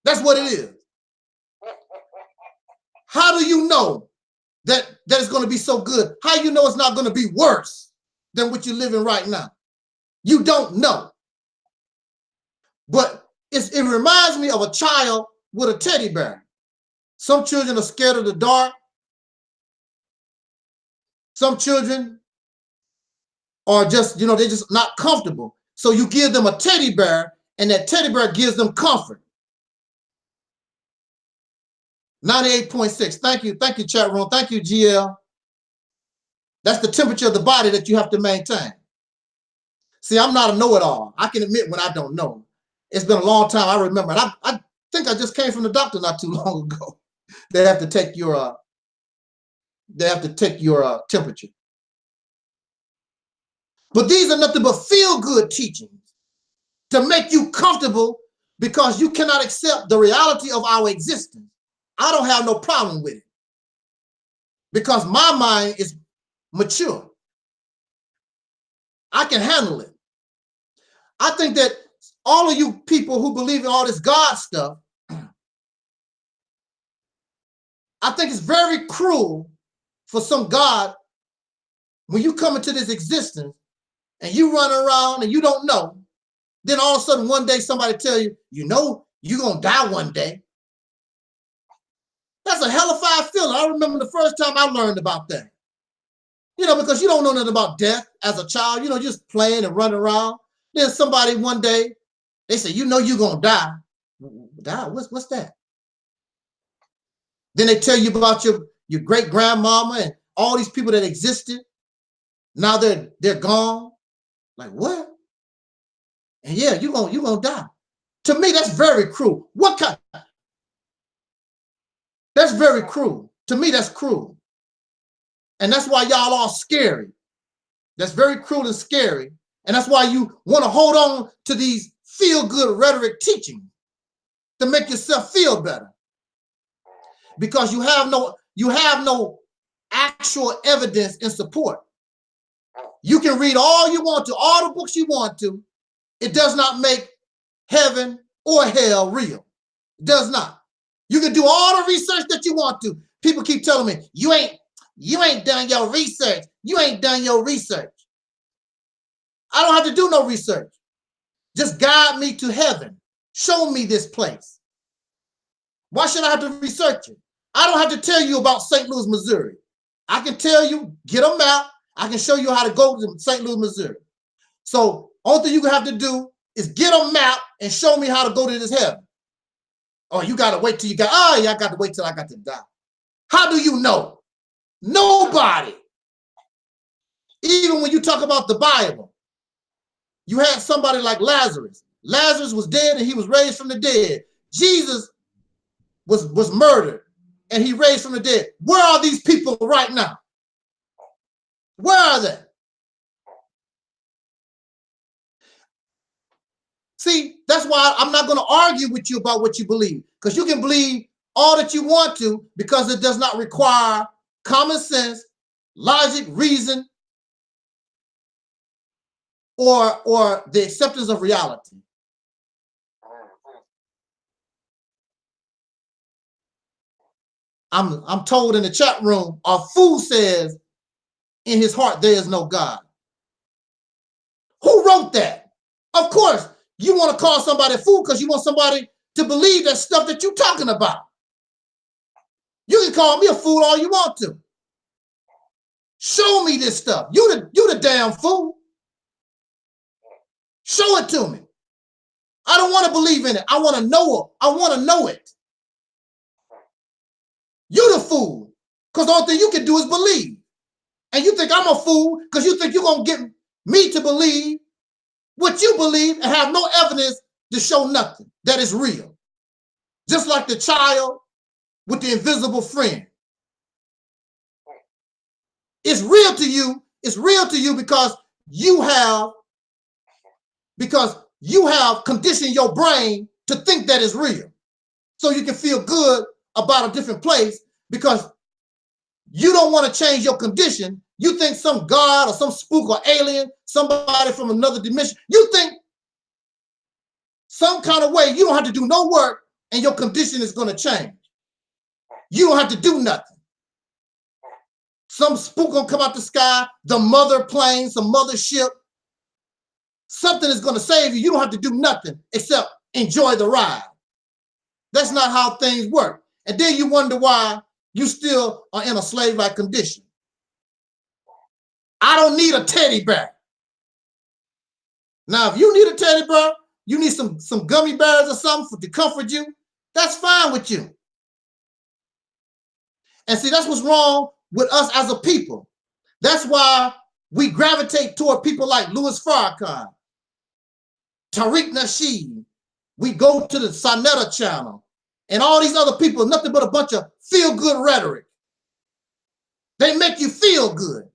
That's what it is. How do you know that it's going to be so good? How do you know it's not going to be worse than what you're living right now? You don't know. But it reminds me of a child with a teddy bear. Some children are scared of the dark. Some children are just, they're just not comfortable. So you give them a teddy bear, and that teddy bear gives them comfort. 98.6. Thank you, chat room. Thank you, GL. That's the temperature of the body that you have to maintain. See, I'm not a know-it-all. I can admit when I don't know. It's been a long time. I remember. And I think I just came from the doctor not too long ago. They have to take your temperature. But these are nothing but feel-good teachings to make you comfortable because you cannot accept the reality of our existence. I don't have no problem with it because my mind is mature. I can handle it. I think that all of you people who believe in all this God stuff, I think it's very cruel for some God when you come into this existence and you run around and you don't know, then all of a sudden one day somebody tell you, you're gonna die one day. That's a hellified feeling. I remember the first time I learned about that. Because you don't know nothing about death as a child, just playing and running around. Then somebody one day, they say, you're gonna die. Die? What's that? Then they tell you about your great grandmama and all these people that existed. Now they're gone. Like what? And yeah, you're gonna die. To me, that's very cruel. What kind? That's very cruel. To me, that's cruel. And that's why y'all are scary. That's very cruel and scary. And that's why you want to hold on to these feel-good rhetoric teachings to make yourself feel better. Because you have no actual evidence in support. You can read all you want to, all the books you want to. It does not make heaven or hell real. It does not. You can do all the research that you want to. People keep telling me, you ain't done your research. You ain't done your research. I don't have to do no research. Just guide me to heaven. Show me this place. Why should I have to research it? I don't have to tell you about St. Louis, Missouri. I can tell you, get a map. I can show you how to go to St. Louis, Missouri. So all thing you have to do is get a map and show me how to go to this heaven. Oh, you got to wait till you got, oh, yeah, I got to wait till I got to die. How do you know? Nobody. Even when you talk about the Bible, you had somebody like Lazarus. Lazarus was dead and he was raised from the dead. Jesus was murdered and he raised from the dead. Where are these people right now? Where are they? See, that's why I'm not going to argue with you about what you believe, because you can believe all that you want to because it does not require common sense, logic, reason, or the acceptance of reality. I'm told in the chat room, a fool says in his heart there is no God. Who wrote that? Of course, you want to call somebody a fool because you want somebody to believe that stuff that you're talking about. You can call me a fool all you want to. Show me this stuff. You the damn fool. Show it to me. I don't want to believe in it. I want to know it. I want to know it. You the fool, because the only thing you can do is believe. And you think I'm a fool because you think you're going to get me to believe what you believe and have no evidence to show nothing that is real. Just like the child with the invisible friend. It's real to you. It's real to you because you have conditioned your brain to think that it's real. So you can feel good about a different place because you don't want to change your condition. You think some God or some spook or alien, somebody from another dimension, you think some kind of way you don't have to do no work and your condition is going to change. You don't have to do nothing. Some spook gonna come out the sky, the mother plane, some mother ship. Something is gonna save you. You don't have to do nothing except enjoy the ride. That's not how things work. And then you wonder why you still are in a slave-like condition. I don't need a teddy bear. Now, if you need a teddy bear, you need some gummy bears or something to comfort you, that's fine with you. And see, that's what's wrong with us as a people. That's why we gravitate toward people like Louis Farrakhan, Tariq Nasheed. We go to the Sonetta channel and all these other people, nothing but a bunch of feel-good rhetoric. They make you feel good.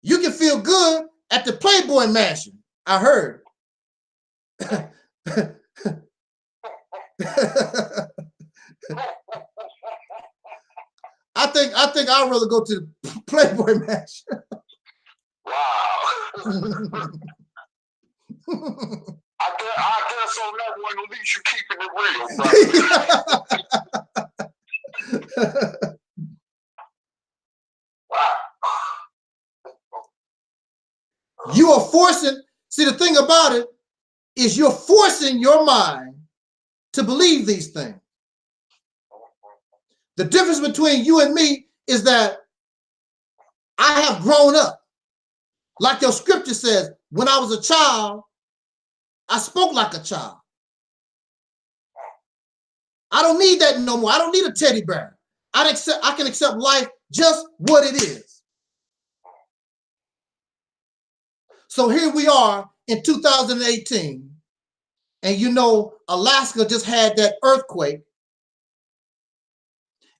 You can feel good at the Playboy Mansion, I heard. I think I'd rather go to the Playboy Mansion. Wow. I guess on that one, at least you're keeping it real, brother. Wow. You are forcing, see, the thing about it is you're forcing your mind to believe these things. The difference between you and me is that I have grown up. Like your scripture says, when I was a child, I spoke like a child. I don't need that no more. I don't need a teddy bear. I can accept life just what it is. So here we are in 2018, and you know, Alaska just had that earthquake.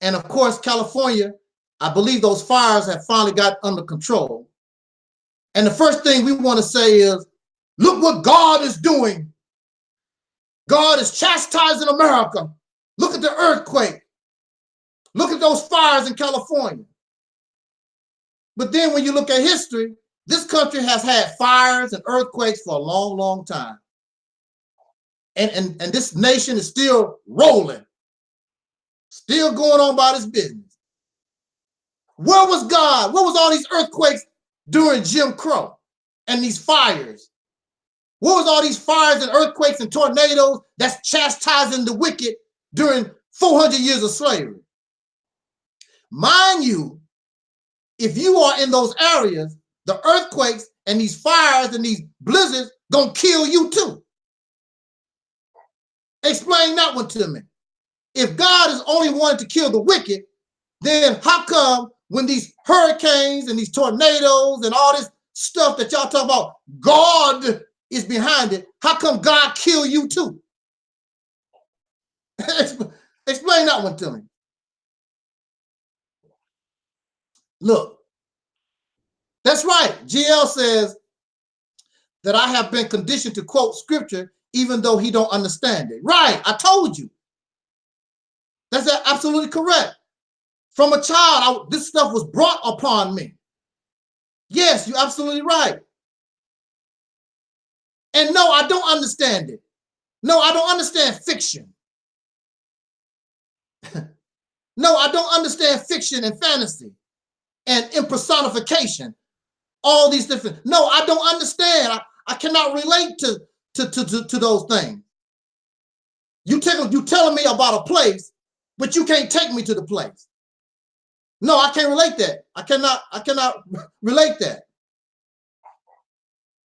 And of course, California, I believe those fires have finally got under control. And the first thing we want to say is, look what God is doing. God is chastising America. Look at the earthquake. Look at those fires in California. But then when you look at history, this country has had fires and earthquakes for a long, long time. And this nation is still rolling, still going on about its business. Where was God? What was all these earthquakes during Jim Crow and these fires? What was all these fires and earthquakes and tornadoes that's chastising the wicked during 400 years of slavery? Mind you, if you are in those areas, the earthquakes and these fires and these blizzards gonna kill you too. Explain that one to me. If God is only wanting to kill the wicked, then how come when these hurricanes and these tornadoes and all this stuff that y'all talk about, God is behind it, how come God kill you too? Explain that one to me. Look, that's right. GL says that I have been conditioned to quote scripture even though he don't understand it. Right, I told you. That's absolutely correct. From a child, this stuff was brought upon me. Yes, you're absolutely right. And no, I don't understand it. No, I don't understand fiction. No, I don't understand fiction and fantasy and impersonification. All these different. No, I don't understand. I cannot relate to those things. You telling me about a place, but you can't take me to the place. No, I can't relate that. I cannot relate that.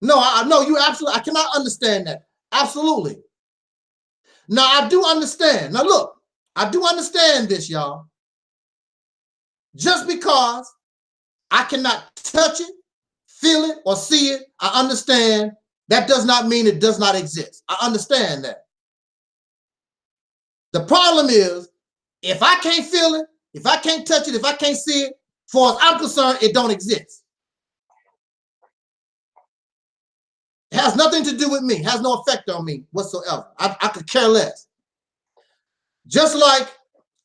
No, you absolutely, I cannot understand that. Absolutely. Now, I do understand. Now, look, I do understand this, y'all. Just because I cannot touch it, feel it, or see it, I understand that does not mean it does not exist. I understand that. The problem is, if I can't feel it, if I can't touch it, if I can't see it, as far as I'm concerned, it don't exist. It has nothing to do with me. It has no effect on me whatsoever. I could care less. Just like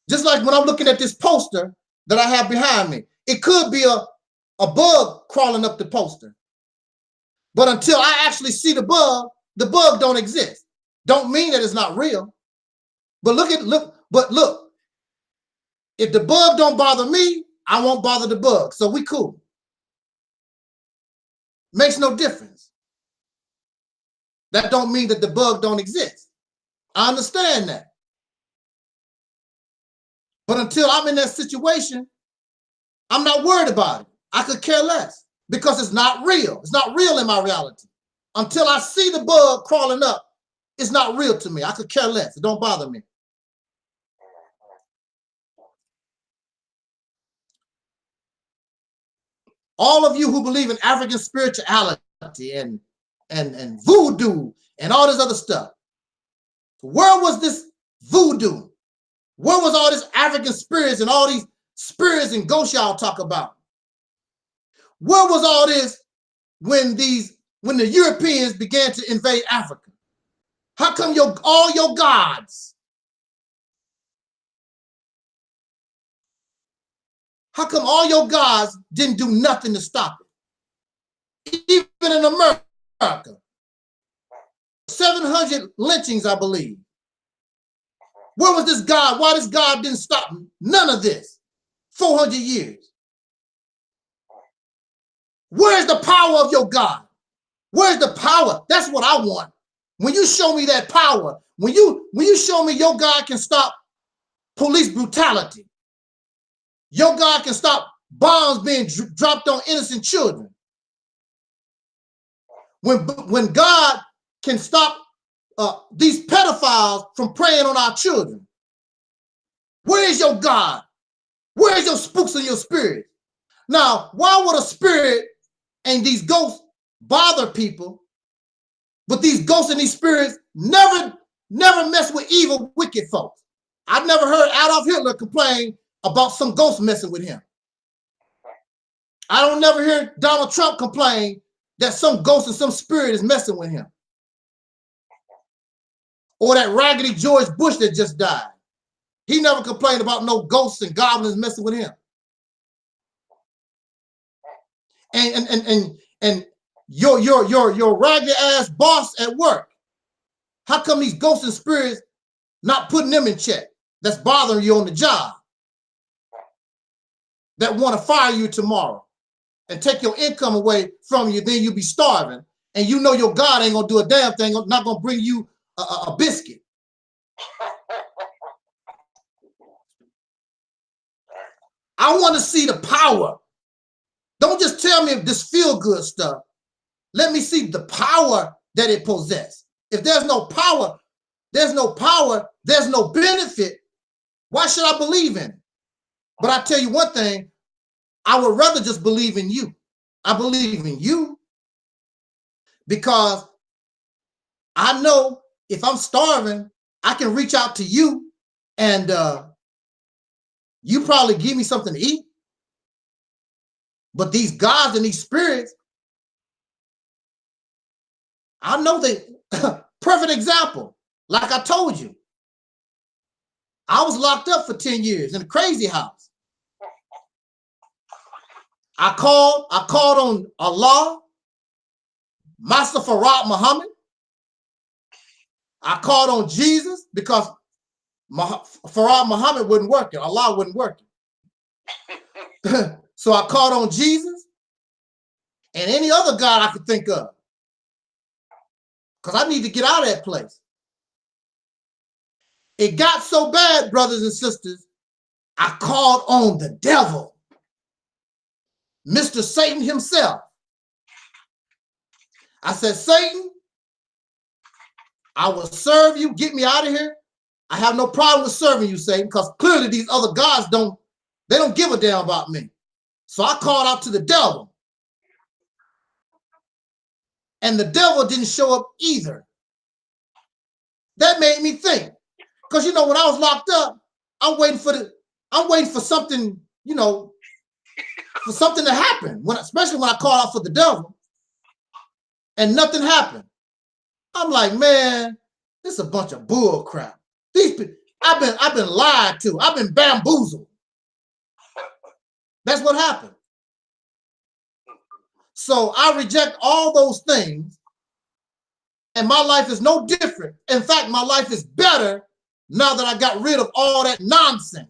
when I'm looking at this poster that I have behind me, it could be a bug crawling up the poster. But until I actually see the bug don't exist. Don't mean that it's not real. But look, if the bug don't bother me, I won't bother the bug. So we cool. Makes no difference. That don't mean that the bug don't exist. I understand that. But until I'm in that situation, I'm not worried about it. I could care less because it's not real. It's not real in my reality. Until I see the bug crawling up, it's not real to me. I could care less. It don't bother me. All of you who believe in African spirituality and voodoo and all this other stuff, where was this voodoo? Where was all this African spirits and all these spirits and ghosts y'all talk about? Where was all this when the Europeans began to invade Africa? How come all your gods? How come all your gods didn't do nothing to stop it? Even in America, 700 lynchings, I believe. Where was this God? Why this God didn't stop none of this? 400 years. Where's the power of your God? Where's the power? That's what I want. When you show me that power, when you show me your God can stop police brutality, your God can stop bombs being dropped on innocent children. When God can stop these pedophiles from preying on our children. Where is your God? Where is your spooks and your spirit? Now, why would a spirit and these ghosts bother people, but these ghosts and these spirits never mess with evil, wicked folks? I've never heard Adolf Hitler complain about some ghost messing with him. I don't never hear Donald Trump complain that some ghost and some spirit is messing with him. Or that raggedy George Bush that just died. He never complained about no ghosts and goblins messing with him. And your raggedy ass boss at work, how come these ghosts and spirits not putting them in check? That's bothering you on the job. That want to fire you tomorrow and take your income away from you, then you be starving. And you know your God ain't gonna do a damn thing, not gonna bring you a biscuit. I want to see the power. Don't just tell me this feel-good stuff. Let me see the power that it possesses. If there's no power, there's no power, there's no benefit, why should I believe in it? But I tell you one thing, I would rather just believe in you. I believe in you because I know if I'm starving, I can reach out to you and you probably give me something to eat. But these gods and these spirits, I know they, perfect example. Like I told you, I was locked up for 10 years in a crazy house. I called on Allah, Master Muhammad. I called on Jesus because Muhammad wasn't working. Allah wasn't working. So I called on Jesus and any other God I could think of because I need to get out of that place. It got so bad, brothers and sisters, I called on the devil, Mr. Satan himself. I said, Satan, I will serve you. Get me out of here. I have no problem with serving you, Satan, because clearly these other gods don't give a damn about me. So I called out to the devil. And the devil didn't show up either. That made me think. Because, you know, when I was locked up, I'm waiting for something, you know, for something to happen. Especially when I called out for the devil and nothing happened. I'm like, man, this is a bunch of bull crap. These people, I've been lied to. I've been bamboozled. That's what happened. So I reject all those things, and my life is no different. In fact, my life is better now that I got rid of all that nonsense.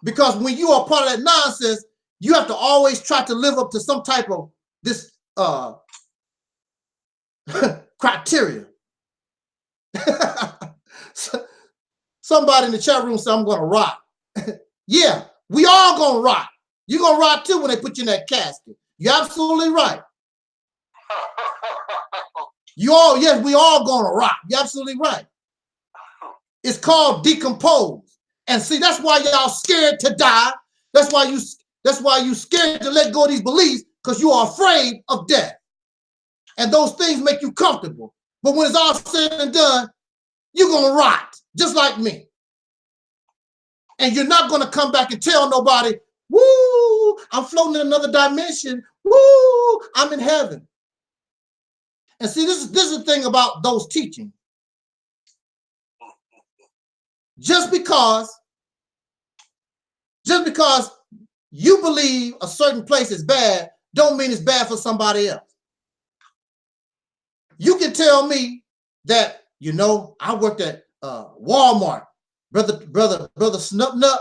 Because when you are part of that nonsense, you have to always try to live up to some type of this criteria. Somebody in the chat room said, I'm going to rot. Yeah, we all going to rot. You're going to rot too when they put you in that casket. You're absolutely right. Yes, we all going to rot. You're absolutely right. It's called decompose. And see, that's why y'all scared to die. That's why you scared to let go of these beliefs, because you are afraid of death. And those things make you comfortable. But when it's all said and done, you're going to rot, just like me. And you're not going to come back and tell nobody, woo, I'm floating in another dimension. Woo, I'm in heaven. And see, this is the thing about those teachings. Just because you believe a certain place is bad, don't mean it's bad for somebody else. You can tell me that, you know, I worked at Walmart. Brother Snup Nut,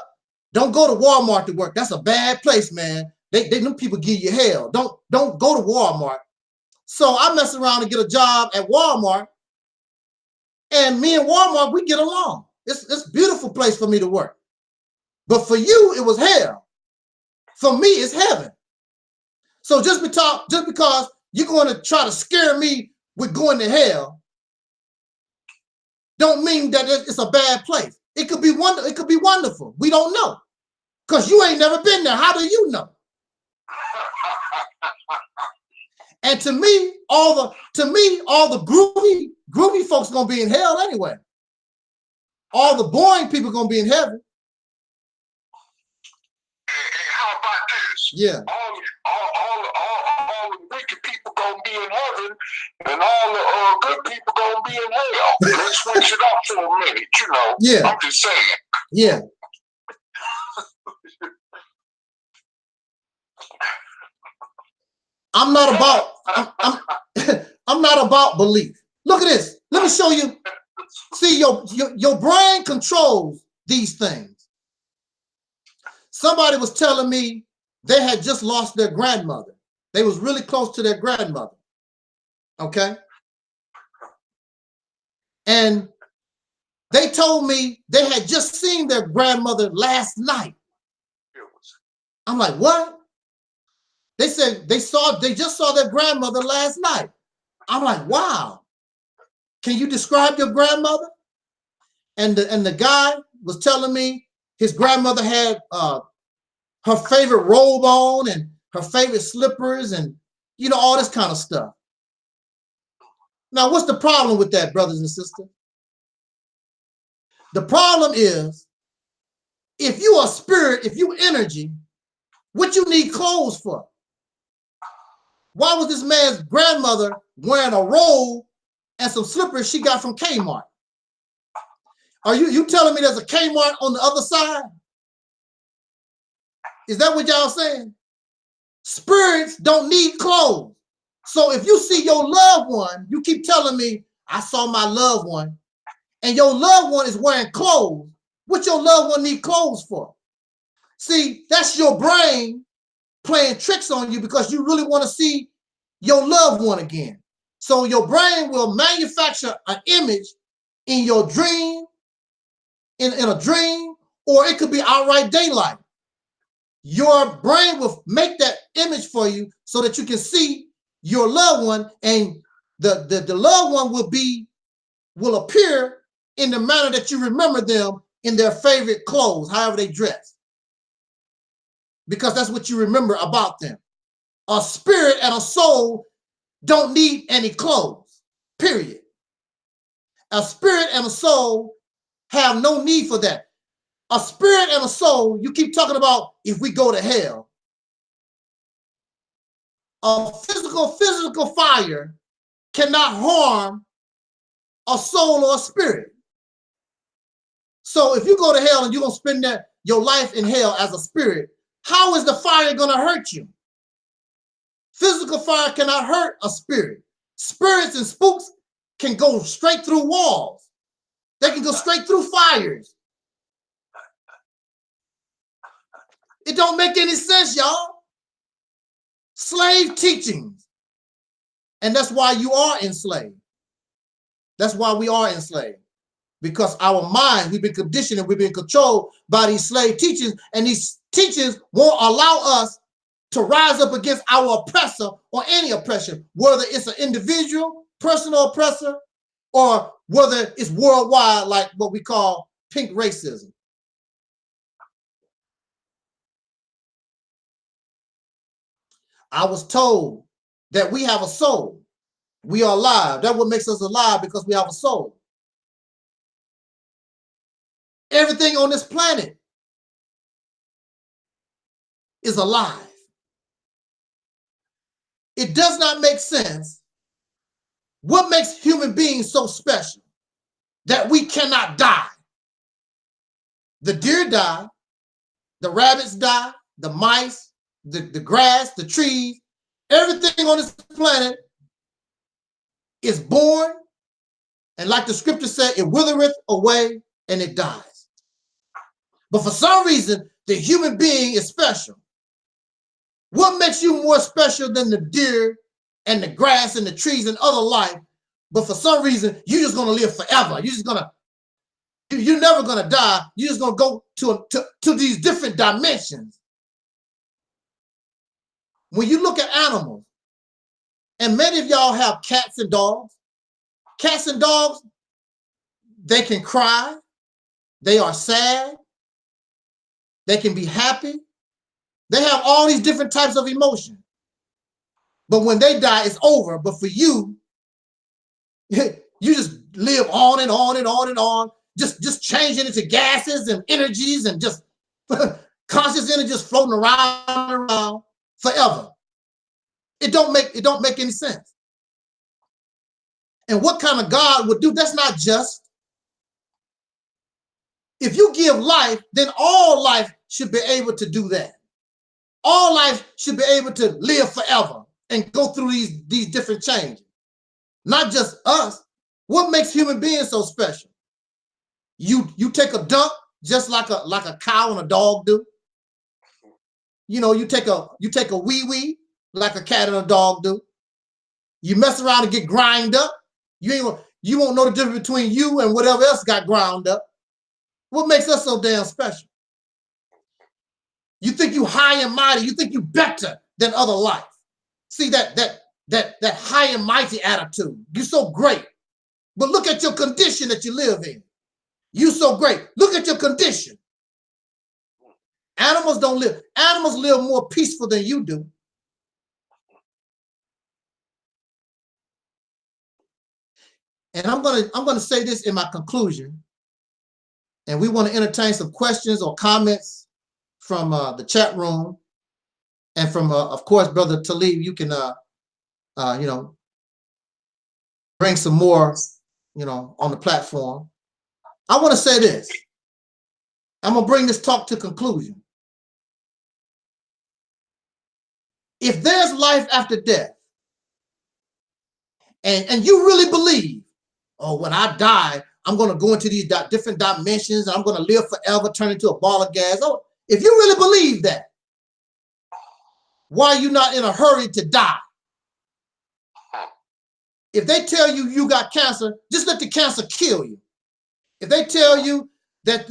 don't go to Walmart to work. That's a bad place, man. Them people give you hell. Don't go to Walmart. So I mess around and get a job at Walmart, and me and Walmart, we get along. It's a beautiful place for me to work. But for you, it was hell. For me, it's heaven. So just because you're going to try to scare me with going to hell, don't mean that it's a bad place. It could be wonderful. We don't know. Because you ain't never been there. How do you know? And to me, all the groovy folks gonna be in hell anyway. All the boring people gonna be in heaven. And how about this? Yeah. All the wicked people gonna be in heaven, and all the good people gonna be in hell. Let's switch it up for a minute, you know. Yeah. I'm just saying. Yeah. I'm not about belief. Look at this. Let me show you. See, your brain controls these things. Somebody was telling me they had just lost their grandmother. They was really close to their grandmother. Okay? And they told me they had just seen their grandmother last night. I'm like, what? They said they just saw their grandmother last night. I'm like, wow. can you describe your grandmother? And the guy was telling me his grandmother had her favorite robe on and her favorite slippers and, you know, all this kind of stuff. Now, what's the problem with that, brothers and sisters? The problem is, if you are spirit, if you energy, what you need clothes for? Why was this man's grandmother wearing a robe and some slippers she got from Kmart? Are you telling me there's a Kmart on the other side? Is that what y'all saying? Spirits don't need clothes. So if you see your loved one, you keep telling me, I saw my loved one, and your loved one is wearing clothes, what your loved one need clothes for? See, that's your brain playing tricks on you because you really want to see your loved one again. So your brain will manufacture an image in your dream, in a dream, or it could be outright daylight. Your brain will make that image for you so that you can see your loved one, and the loved one will appear in the manner that you remember them in their favorite clothes, however they dress. Because that's what you remember about them. A spirit and a soul don't need any clothes, period. A spirit and a soul have no need for that. A spirit and a soul, you keep talking about if we go to hell. A physical fire cannot harm a soul or a spirit. So if you go to hell and you're going to spend your life in hell as a spirit, how is the fire going to hurt you? Physical fire cannot hurt a spirit. Spirits and spooks can go straight through walls. They can go straight through fires. It don't make any sense, y'all. Slave teachings. And that's why you are enslaved. That's why we are enslaved. Because our minds, we've been conditioned and we've been controlled by these slave teachings, and these teachings won't allow us to rise up against our oppressor or any oppression, whether it's an individual, personal oppressor, or whether it's worldwide, like what we call pink racism. I was told that we have a soul. We are alive. That's what makes us alive, because we have a soul. Everything on this planet is alive. It does not make sense. What makes human beings so special that we cannot die? The deer die, the rabbits die, the mice, the grass, the trees, everything on this planet is born, and like the scripture said, it withereth away and it dies. But for some reason, the human being is special. What makes you more special than the deer and the grass and the trees and other life? But for some reason, you're just going to live forever. You're never going to die. You're just going to go to these different dimensions. When you look at animals, and many of y'all have cats and dogs. Cats and dogs, they can cry. They are sad. They can be happy. They have all these different types of emotion. But when they die, it's over. But for you, you just live on and on and on and on, just changing into gases and energies and just conscious energy just floating around and around forever. It don't make any sense. And what kind of God would do? That's not just. If you give life, then all life should be able to do that. All life should be able to live forever and go through these different changes. Not just us. What makes human beings so special? You take a dump just like a cow and a dog do. You know, you take a wee-wee like a cat and a dog do. You mess around and get grind up. You won't know the difference between you and whatever else got ground up. What makes us so damn special? You think you high and mighty. You think you better than other life. See that high and mighty attitude. You're so great. But look at your condition that you live in. You so great. Look at your condition. Animals don't live. Animals live more peaceful than you do. And I'm gonna say this in my conclusion. And we want to entertain some questions or comments from the chat room, and from of course, Brother Taalik. You can you know, bring some more, you know, on the platform. I want to say this. I'm gonna bring this talk to conclusion. If there's life after death, and you really believe, oh, when I die, I'm going to go into these different dimensions, and I'm going to live forever, turn into a ball of gas. Oh, if you really believe that, why are you not in a hurry to die? If they tell you you got cancer, just let the cancer kill you. If they tell you that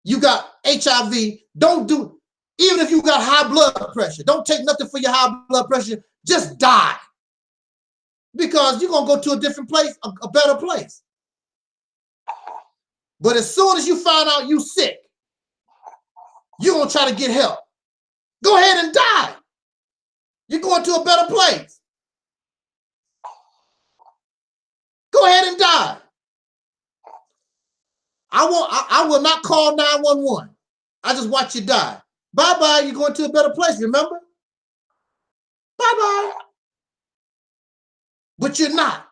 you got HIV, don't do. Even if you got high blood pressure, don't take nothing for your high blood pressure. Just die. Because you're going to go to a different place, a better place. But as soon as you find out you're sick, you're going to try to get help. Go ahead and die. You're going to a better place. Go ahead and die. I will not call 911. I just watch you die. Bye-bye, you're going to a better place, remember? Bye-bye. But you're not.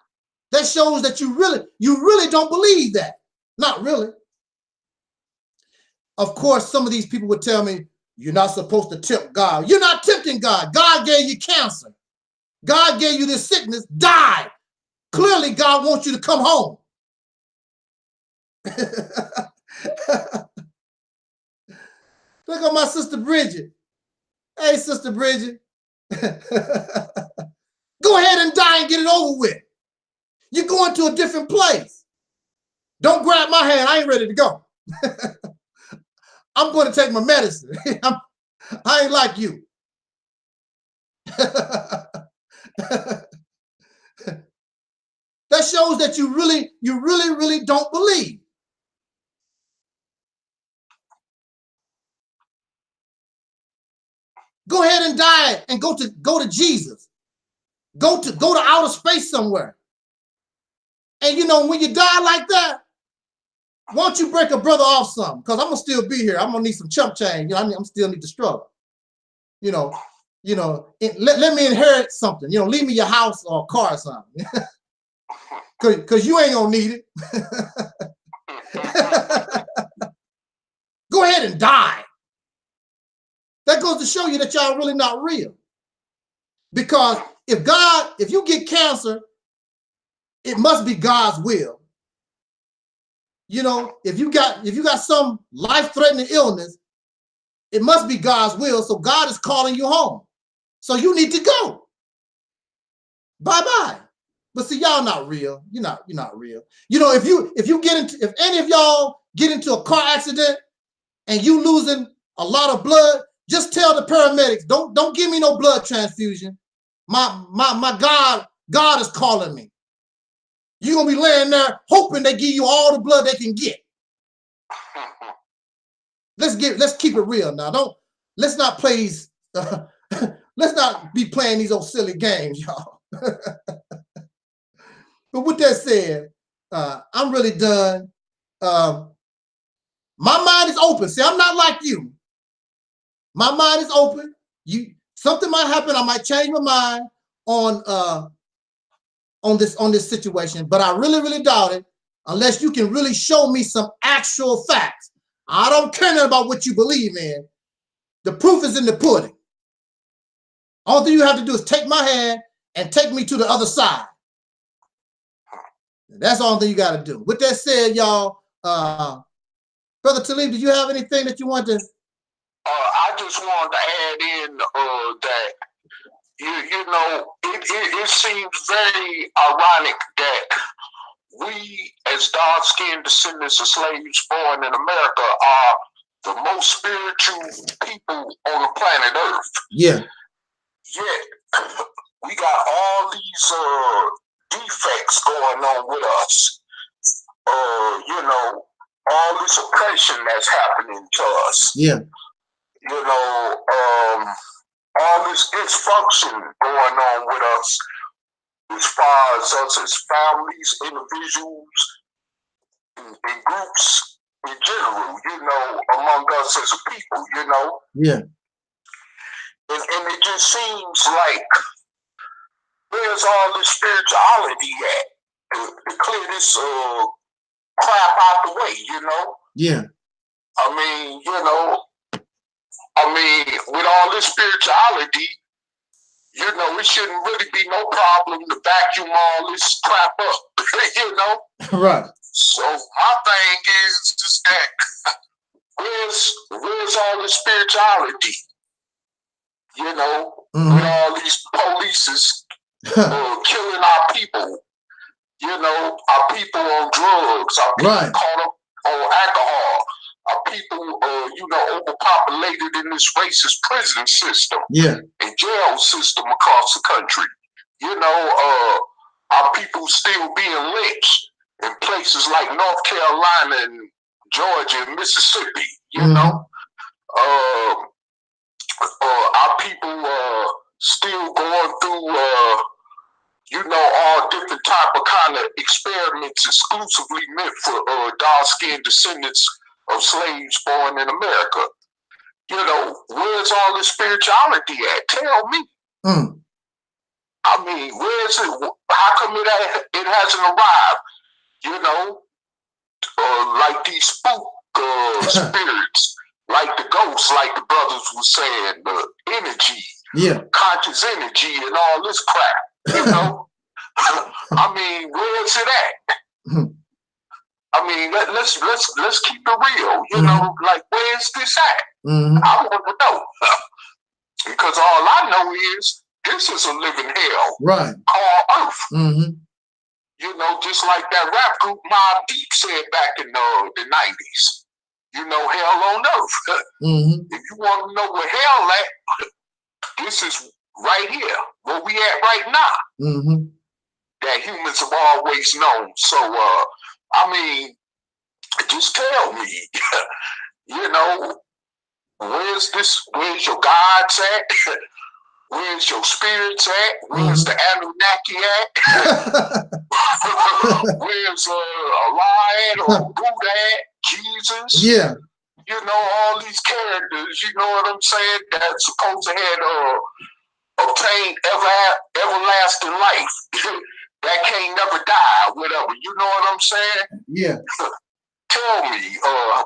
That shows that you really don't believe that. Not really. Of course, some of these people would tell me, you're not supposed to tempt God. You're not tempting God. God gave you cancer. God gave you this sickness. Die. Clearly, God wants you to come home. Look at my sister Bridget. Hey, Sister Bridget. Go ahead and die and get it over with. You're going to a different place. Don't grab my hand. I ain't ready to go. I'm going to take my medicine. I ain't like you. That shows that you really don't believe. Go ahead and die and go to Jesus. Go to outer space somewhere. And you know, when you die like that, why don't you break a brother off something? Because I'm gonna still be here. I'm gonna need some chump change. You know, I'm still need to struggle. You know, let me inherit something. You know, leave me your house or a car or something. Cause you ain't gonna need it. Go ahead and die. That goes to show you that y'all really not real. Because if you get cancer, it must be God's will. You know, if you got some life-threatening illness, it must be God's will. So God is calling you home. So you need to go. Bye-bye. But see, y'all not real. You're not real. You know, if any of y'all get into a car accident and you losing a lot of blood, just tell the paramedics, don't give me no blood transfusion. My God is calling me. You're gonna be laying there hoping they give you all the blood they can get. Let's keep it real now. Let's not play these, let's not be playing these old silly games, y'all. But with that said, I'm really done. My mind is open. See, I'm not like you. My mind is open. Something might happen. I might change my mind on this situation, but I really doubt it unless you can really show me some actual facts. I don't care nothing about what you believe in. The proof is in the pudding. All thing you have to do is take my hand and take me to the other side. That's all thing you got to do. With that said, y'all, Brother Taalik, did you have anything that you want to? I just wanted to add in that you know it seems very ironic that we, as dark-skinned descendants of slaves born in America, are the most spiritual people on the planet Earth. Yeah. Yet we got all these defects going on with us. You know, all this oppression that's happening to us. Yeah. You know, all this dysfunction going on with us as far as us as families, individuals, and groups in general, you know, among us as a people, you know. Yeah. And it just seems like, where's all this spirituality at? To clear this crap out the way, you know? Yeah. I mean, you know, with all this spirituality, you know, it shouldn't really be no problem to vacuum all this crap up, you know? Right. So my thing is just that where's all the spirituality? You know, with all these polices killing our people, you know, our people on drugs, our people caught up on alcohol, our people, you know, overpopulated in this racist prison system and jail system across the country. You know, our people still being lynched in places like North Carolina and Georgia and Mississippi, you know. Our people still going through, you know, all different type of kind of experiments exclusively meant for dark-skinned descendants of slaves born in America. You know, where's all this spirituality at? Tell me. I mean, where is it? How come it hasn't arrived? You know, like these spook spirits, like the ghosts, like the brothers were saying, the energy, conscious energy, and all this crap. You know, I mean, where is it at? I mean, let's keep it real. You know, like where is this at? I want to know because all I know is this is a living hell, called Earth. You know, just like that rap group Mobb Deep said back in the 90s. You know, hell on Earth. If you want to know where hell at, this is right here, where we at right now. That humans have always known. So, I mean, just tell me, you know, where's your gods at? Where's your spirits at? Where's the Anunnaki at? Where's Allah or Buddha at? Jesus? Yeah. You know, all these characters, you know what I'm saying, that's supposed to have obtained everlasting life. That can't never die, whatever. You know what I'm saying? Yeah. Tell me,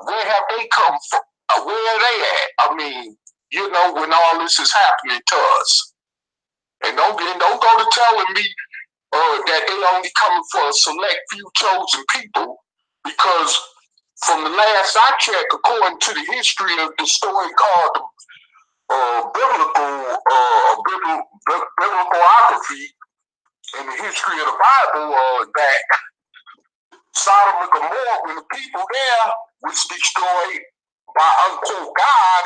where have they come from? Where are they at? I mean, you know, when all this is happening to us. And don't go to telling me that they only coming for a select few chosen people, because from the last I checked, according to the history of the story called bibliography in the history of the Bible, that Sodom and Gomorrah, when the people there was destroyed by unquote God,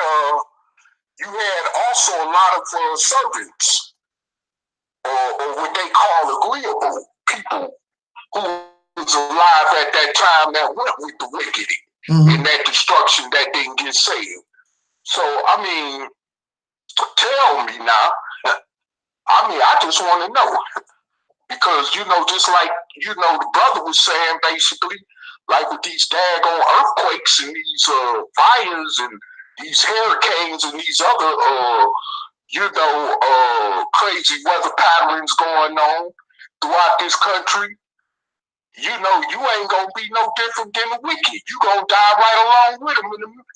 you had also a lot of servants, or what they call agreeable people, who was alive at that time that went with the wicked in that destruction that didn't get saved. So, I mean, tell me now. I mean, I just want to know. Because, you know, just like, you know, the brother was saying, basically, like with these daggone earthquakes and these fires and these hurricanes and these other, you know, crazy weather patterns going on throughout this country, you know, you ain't going to be no different than the wicked. You going to die right along with them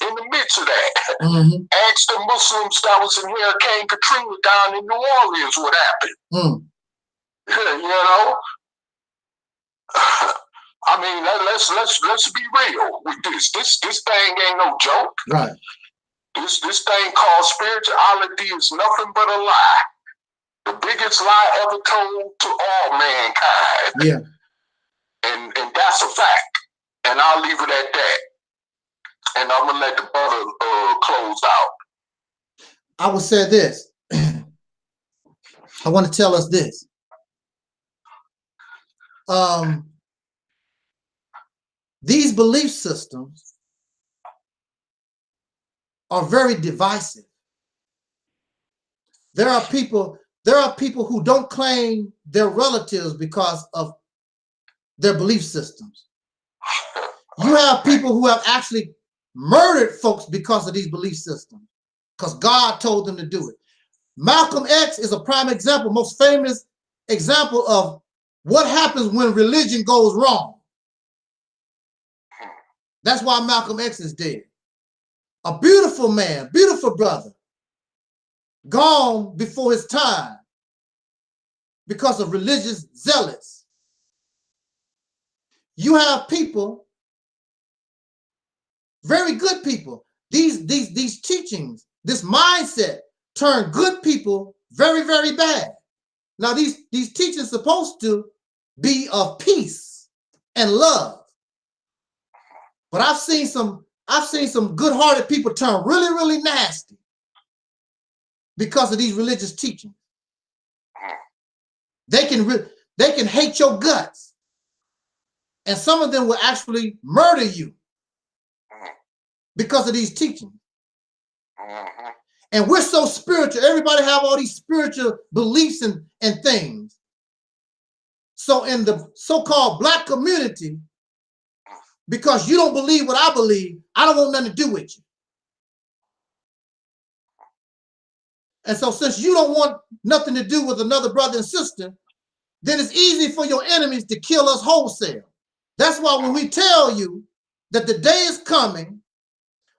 in the midst of that. Ask the Muslims that was in Hurricane Katrina down in New Orleans what happened. You know? I mean, let's be real with this. This thing ain't no joke. Right. This thing called spirituality is nothing but a lie. The biggest lie ever told to all mankind. Yeah. And that's a fact. And I'll leave it at that. And I'm gonna let the brother close out. I will say this. I want to tell us this. these belief systems are very divisive. There are people who don't claim their relatives because of their belief systems. You have people who have actually murdered folks because of these belief systems, because God told them to do it. Malcolm X is a prime example, most famous example of what happens when religion goes wrong. That's why Malcolm X is dead. A beautiful man, beautiful brother, gone before his time because of religious zealots. You have people, very good people. These teachings, this mindset turn good people very, very bad. Now these teachings supposed to be of peace and love. But I've seen some good-hearted people turn really, really nasty because of these religious teachings. They can hate your guts, and some of them will actually murder you because of these teachings. And we're so spiritual. Everybody have all these spiritual beliefs and things. So in the so-called Black community, because you don't believe what I believe, I don't want nothing to do with you. And so since you don't want nothing to do with another brother and sister, then it's easy for your enemies to kill us wholesale. That's why when we tell you that the day is coming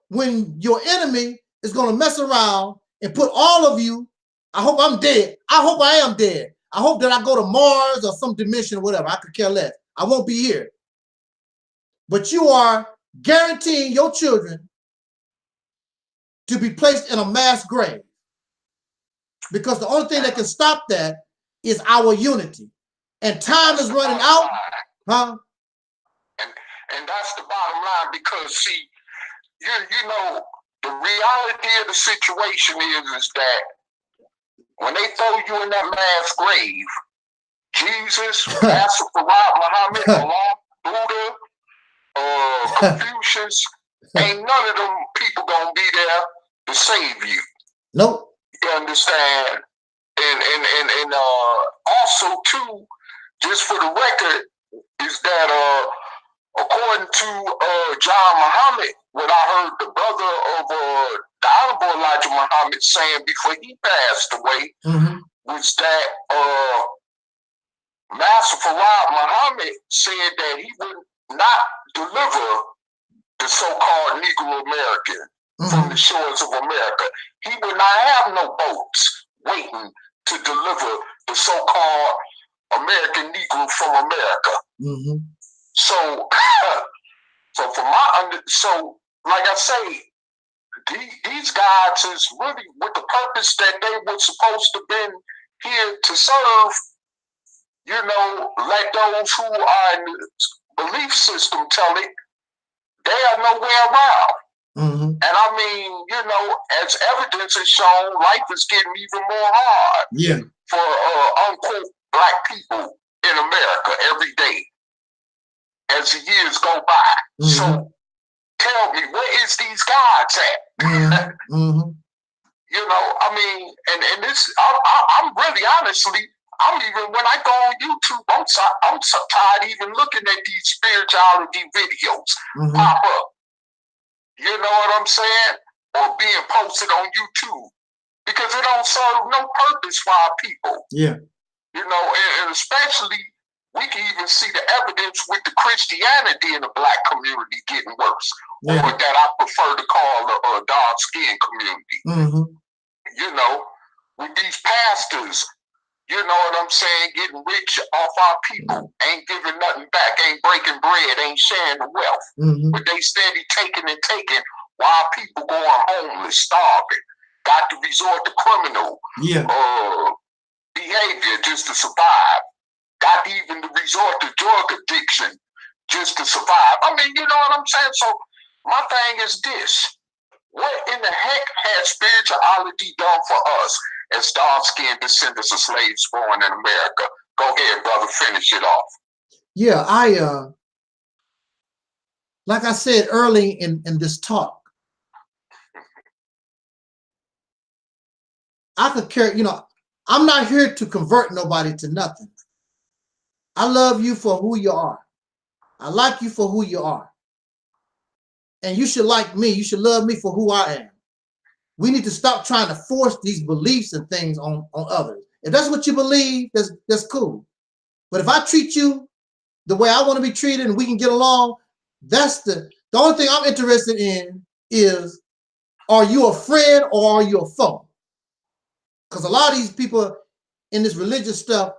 when your enemy is going to mess around and put all of you, I hope I'm dead. I hope I am dead. I hope that I go to Mars or some dimension or whatever. I could care less. I won't be here. But you are guaranteeing your children to be placed in a mass grave. Because the only thing that can stop that is our unity. And time is running out. Huh? And that's the bottom line, because see, you know, the reality of the situation is that when they throw you in that mass grave, Jesus, Master Muhammad, Allah, Buddha, Confucius, ain't none of them people gonna be there to save you. Nope. You understand? And also too, just for the record, is that according to John Muhammad, what I heard the brother of the Honorable Elijah Muhammad saying before he passed away, was that Master Farad Muhammad said that he would not deliver the so-called Negro American from the shores of America. He would not have no boats waiting to deliver the so-called American Negro from America. So, so like I say, these guys is really with the purpose that they were supposed to been here to serve. You know, let those who are in the belief system tell it, they are nowhere around. And I mean, you know, as evidence is shown, life is getting even more hard for unquote Black people in America every day as the years go by. So tell me, where is these guys at? You know, I mean, and this, I'm really honestly, I'm even, when I go on YouTube, I'm so tired even looking at these spirituality videos pop up. You know what I'm saying? Or being posted on YouTube. Because it don't serve no purpose for our people. You know, and especially, we can even see the evidence with the Christianity in the Black community getting worse. Or that I prefer to call the dark-skinned community. You know, with these pastors, you know what I'm saying, getting rich off our people, ain't giving nothing back, ain't breaking bread, ain't sharing the wealth. But they steady taking and taking while people going homeless, starving, got to resort to criminal behavior just to survive. Got to even to resort to drug addiction just to survive. I mean, you know what I'm saying? So my thing is this. What in the heck has spirituality done for us as dark-skinned descendants of slaves born in America? Go ahead, brother, finish it off. Yeah, like I said early in this talk, I could care, you know, I'm not here to convert nobody to nothing. I love you for who you are. I like you for who you are. And you should like me. You should love me for who I am. We need to stop trying to force these beliefs and things on others. If that's what you believe, that's cool. But if I treat you the way I want to be treated and we can get along, that's the only thing I'm interested in is, are you a friend or are you a foe? Because a lot of these people in this religious stuff,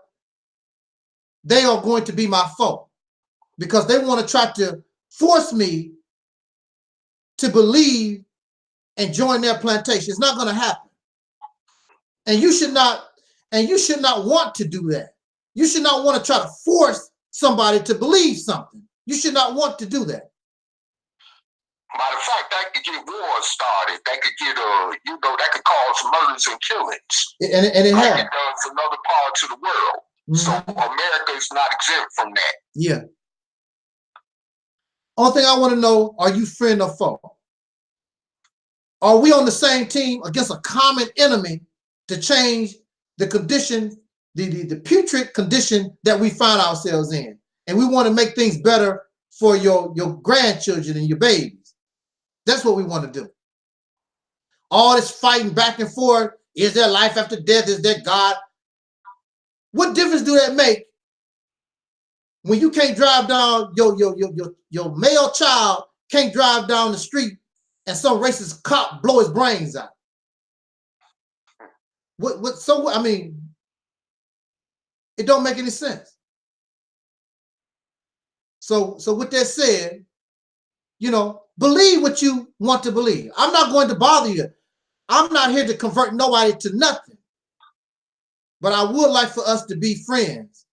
they are going to be my foe because they want to try to force me to believe and join their plantation. It's not going to happen. And you should not want to do that. You should not want to try to force somebody to believe something. You should not want to do that. Matter of fact, that could get wars started. That could get, that could cause murders and killings. And it like has. it does in other parts of the world. So America is not exempt from that. Yeah. Only thing I want to know, are you friend or foe? Are we on the same team against a common enemy to change the condition, the putrid condition that we find ourselves in? And we want to make things better for your grandchildren and your babies. That's what we want to do. All this fighting back and forth, is there life after death? Is there God? What difference do that make when you can't drive down, your male child can't drive down the street and some racist cop blow his brains out? I mean, it don't make any sense. So with that said, you know, believe what you want to believe. I'm not going to bother you. I'm not here to convert nobody to nothing. But I would like for us to be friends.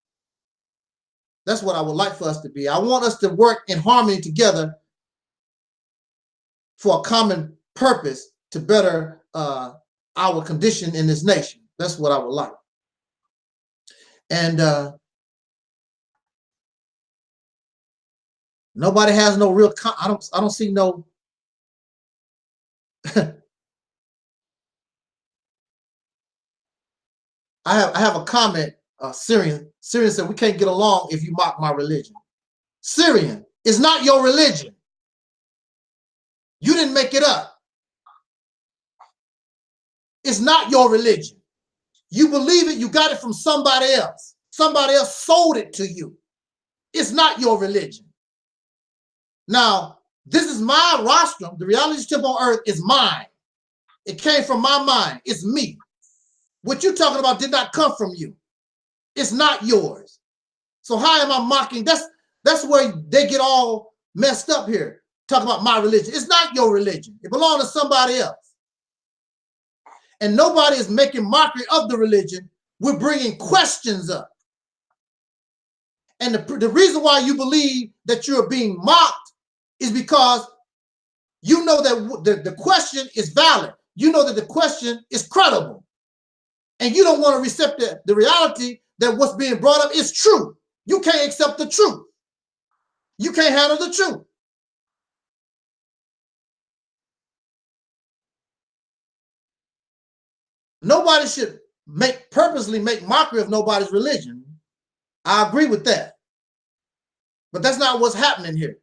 That's what I would like for us to be. I want us to work in harmony together for a common purpose to better our condition in this nation. That's what I would like. And nobody has no real. I don't see no. I have a comment. Syrian said, we can't get along if you mock my religion. Syrian, it's not your religion. You didn't make it up. It's not your religion. You believe it, you got it from somebody else. Somebody else sold it to you. It's not your religion. Now, this is my rostrum. The reality temple on earth is mine. It came from my mind. It's me. What you're talking about did not come from you. It's not yours. So how am I mocking? That's where they get all messed up here. Talk about my religion. It's not your religion. It belongs to somebody else. And nobody is making mockery of the religion. We're bringing questions up. And the reason why you believe that you're being mocked is because you know that the question is valid. You know that the question is credible. And you don't want to accept the reality that what's being brought up is true. You can't accept the truth. You can't handle the truth. Nobody should purposely make mockery of nobody's religion. I agree with that. But that's not what's happening here.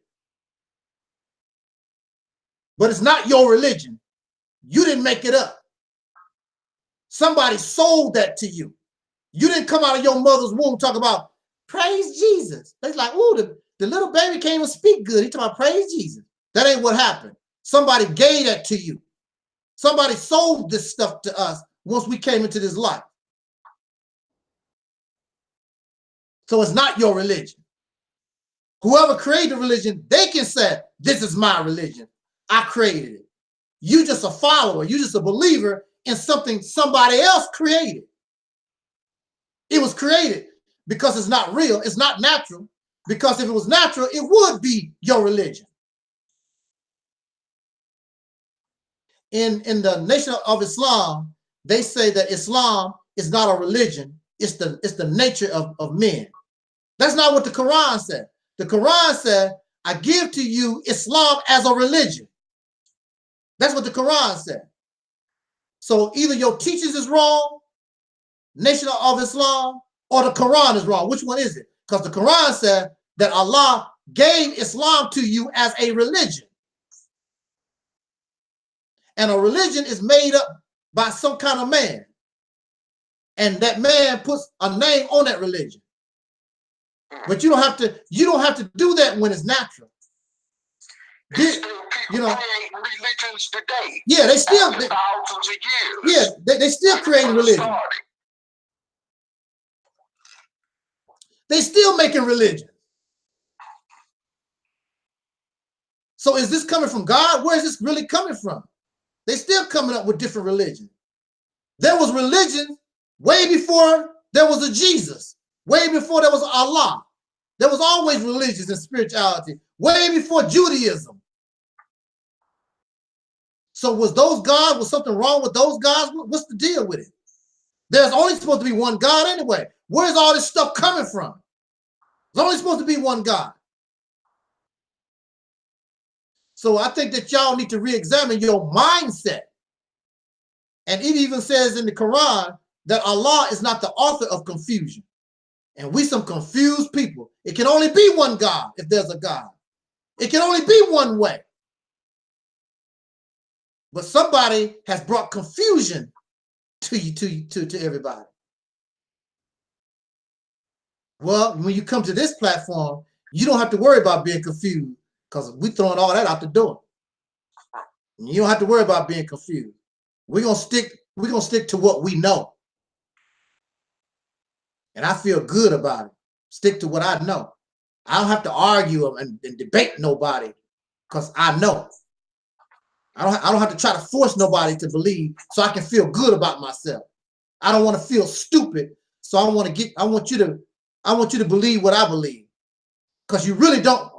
But it's not your religion. You didn't make it up. Somebody sold that to you. You didn't come out of your mother's womb talk about praise Jesus. It's like, ooh, the little baby can't even speak good. He talking about praise Jesus. That ain't what happened. Somebody gave that to you. Somebody sold this stuff to us once we came into this life. So it's not your religion. Whoever created the religion, they can say, this is my religion. I created it. You just a follower. You just a believer in something somebody else created. It was created because it's not real. It's not natural. Because if it was natural, it would be your religion. In the Nation of Islam, they say that Islam is not a religion. It's the nature of men. That's not what the Quran said. The Quran said, I give to you Islam as a religion. That's what the Quran said. So either your teachings is wrong, Nation of Islam, or the Quran is wrong. Which one is it? Because the Quran said that Allah gave Islam to you as a religion. And a religion is made up by some kind of man. And that man puts a name on that religion. But you don't have to do that when it's natural. There's still people creating religions today. Yeah, they still thousands of years. Yeah, they still creating religion. They still making religion. So is this coming from God? Where is this really coming from? They still coming up with different religions. There was religion way before there was a Jesus, way before there was Allah. There was always religions and spirituality, way before Judaism. So was those gods, was something wrong with those gods? What's the deal with it? There's only supposed to be one God anyway. Where's all this stuff coming from? There's only supposed to be one God. So I think that y'all need to re-examine your mindset. And it even says in the Quran that Allah is not the author of confusion. And we some confused people. It can only be one God if there's a God. It can only be one way. But somebody has brought confusion to everybody. Well, when you come to this platform, you don't have to worry about being confused because we're throwing all that out the door. You don't have to worry about being confused. We're gonna stick to what we know. And I feel good about it. Stick to what I know. I don't have to argue and debate nobody because I know. I don't have to try to force nobody to believe so I can feel good about myself. I don't want to feel stupid. So I want you to believe what I believe. Because you really don't,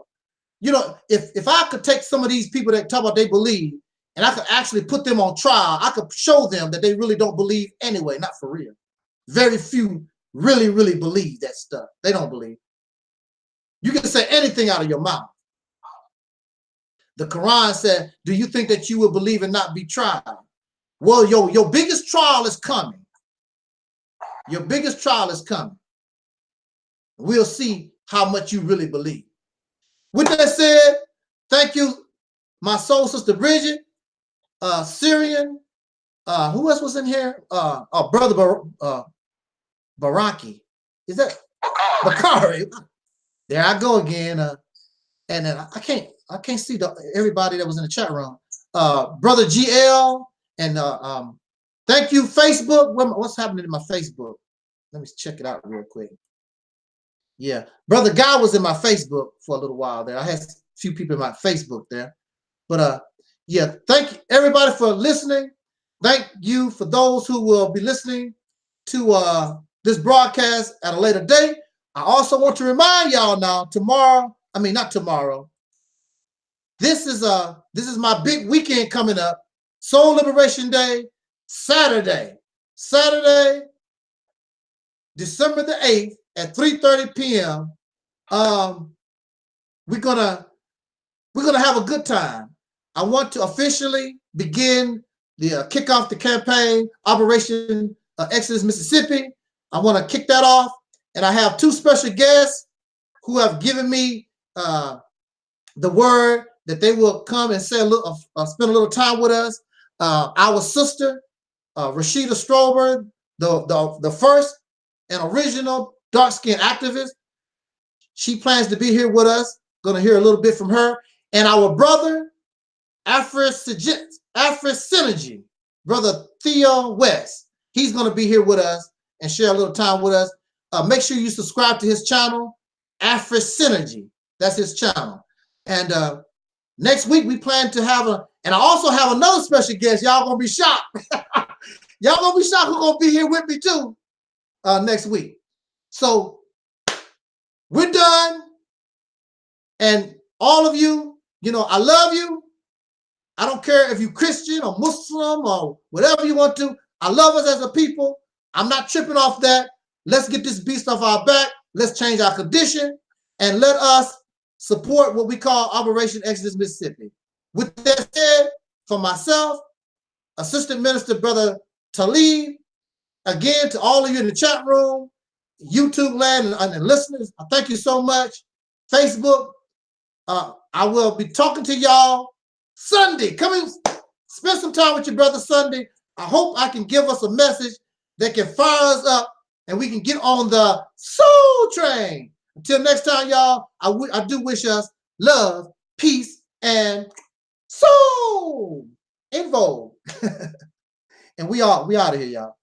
if I could take some of these people that talk about they believe and I could actually put them on trial, I could show them that they really don't believe anyway, not for real. Very few really, really believe that stuff. They don't believe. You can say anything out of your mouth. The Quran said, do you think that you will believe and not be tried? Well, your biggest trial is coming. Your biggest trial is coming. We'll see how much you really believe. With that said, thank you, my soul sister Bridget, Syrian, who else was in here? Brother Baraki. Is that Bakari? There I go again. And then I can't see everybody that was in the chat room. Brother GL and thank you, Facebook. What's happening in my Facebook? Let me check it out real quick. Yeah, Brother Guy was in my Facebook for a little while there. I had a few people in my Facebook there. But yeah, thank you everybody for listening. Thank you for those who will be listening to this broadcast at a later date. I also want to remind y'all now, not tomorrow. This is my big weekend coming up. Soul Liberation Day, Saturday, December the 8th at 3:30 p.m. We're gonna have a good time. I want to officially begin the kick off the campaign, Operation Exodus Mississippi. I want to kick that off, and I have two special guests who have given me the word that they will come and say spend a little time with us. Our sister, Rashida Strober, the first and original dark-skinned activist. She plans to be here with us. Going to hear a little bit from her. And our brother, Africanized, Brother Theo West. He's going to be here with us and share a little time with us. Make sure you subscribe to his channel, Africanized. That's his channel. And next week we plan to have and I also have another special guest. Y'all gonna be shocked. Y'all gonna be shocked who's gonna be here with me too next week. So we're done. And all of you, I love you. I don't care if you're Christian or Muslim or whatever you want to. I love us as a people. I'm not tripping off that. Let's get this beast off our back. Let's change our condition and let us support what we call Operation Exodus Mississippi. With that said, for myself, Assistant Minister Brother Taalik, again, to all of you in the chat room, YouTube land and listeners, I thank you so much. Facebook, I will be talking to y'all Sunday. Come and spend some time with your brother Sunday. I hope I can give us a message that can fire us up and we can get on the soul train. Until next time, y'all, I do wish us love, peace, and soul in vogue. And we out of here, y'all.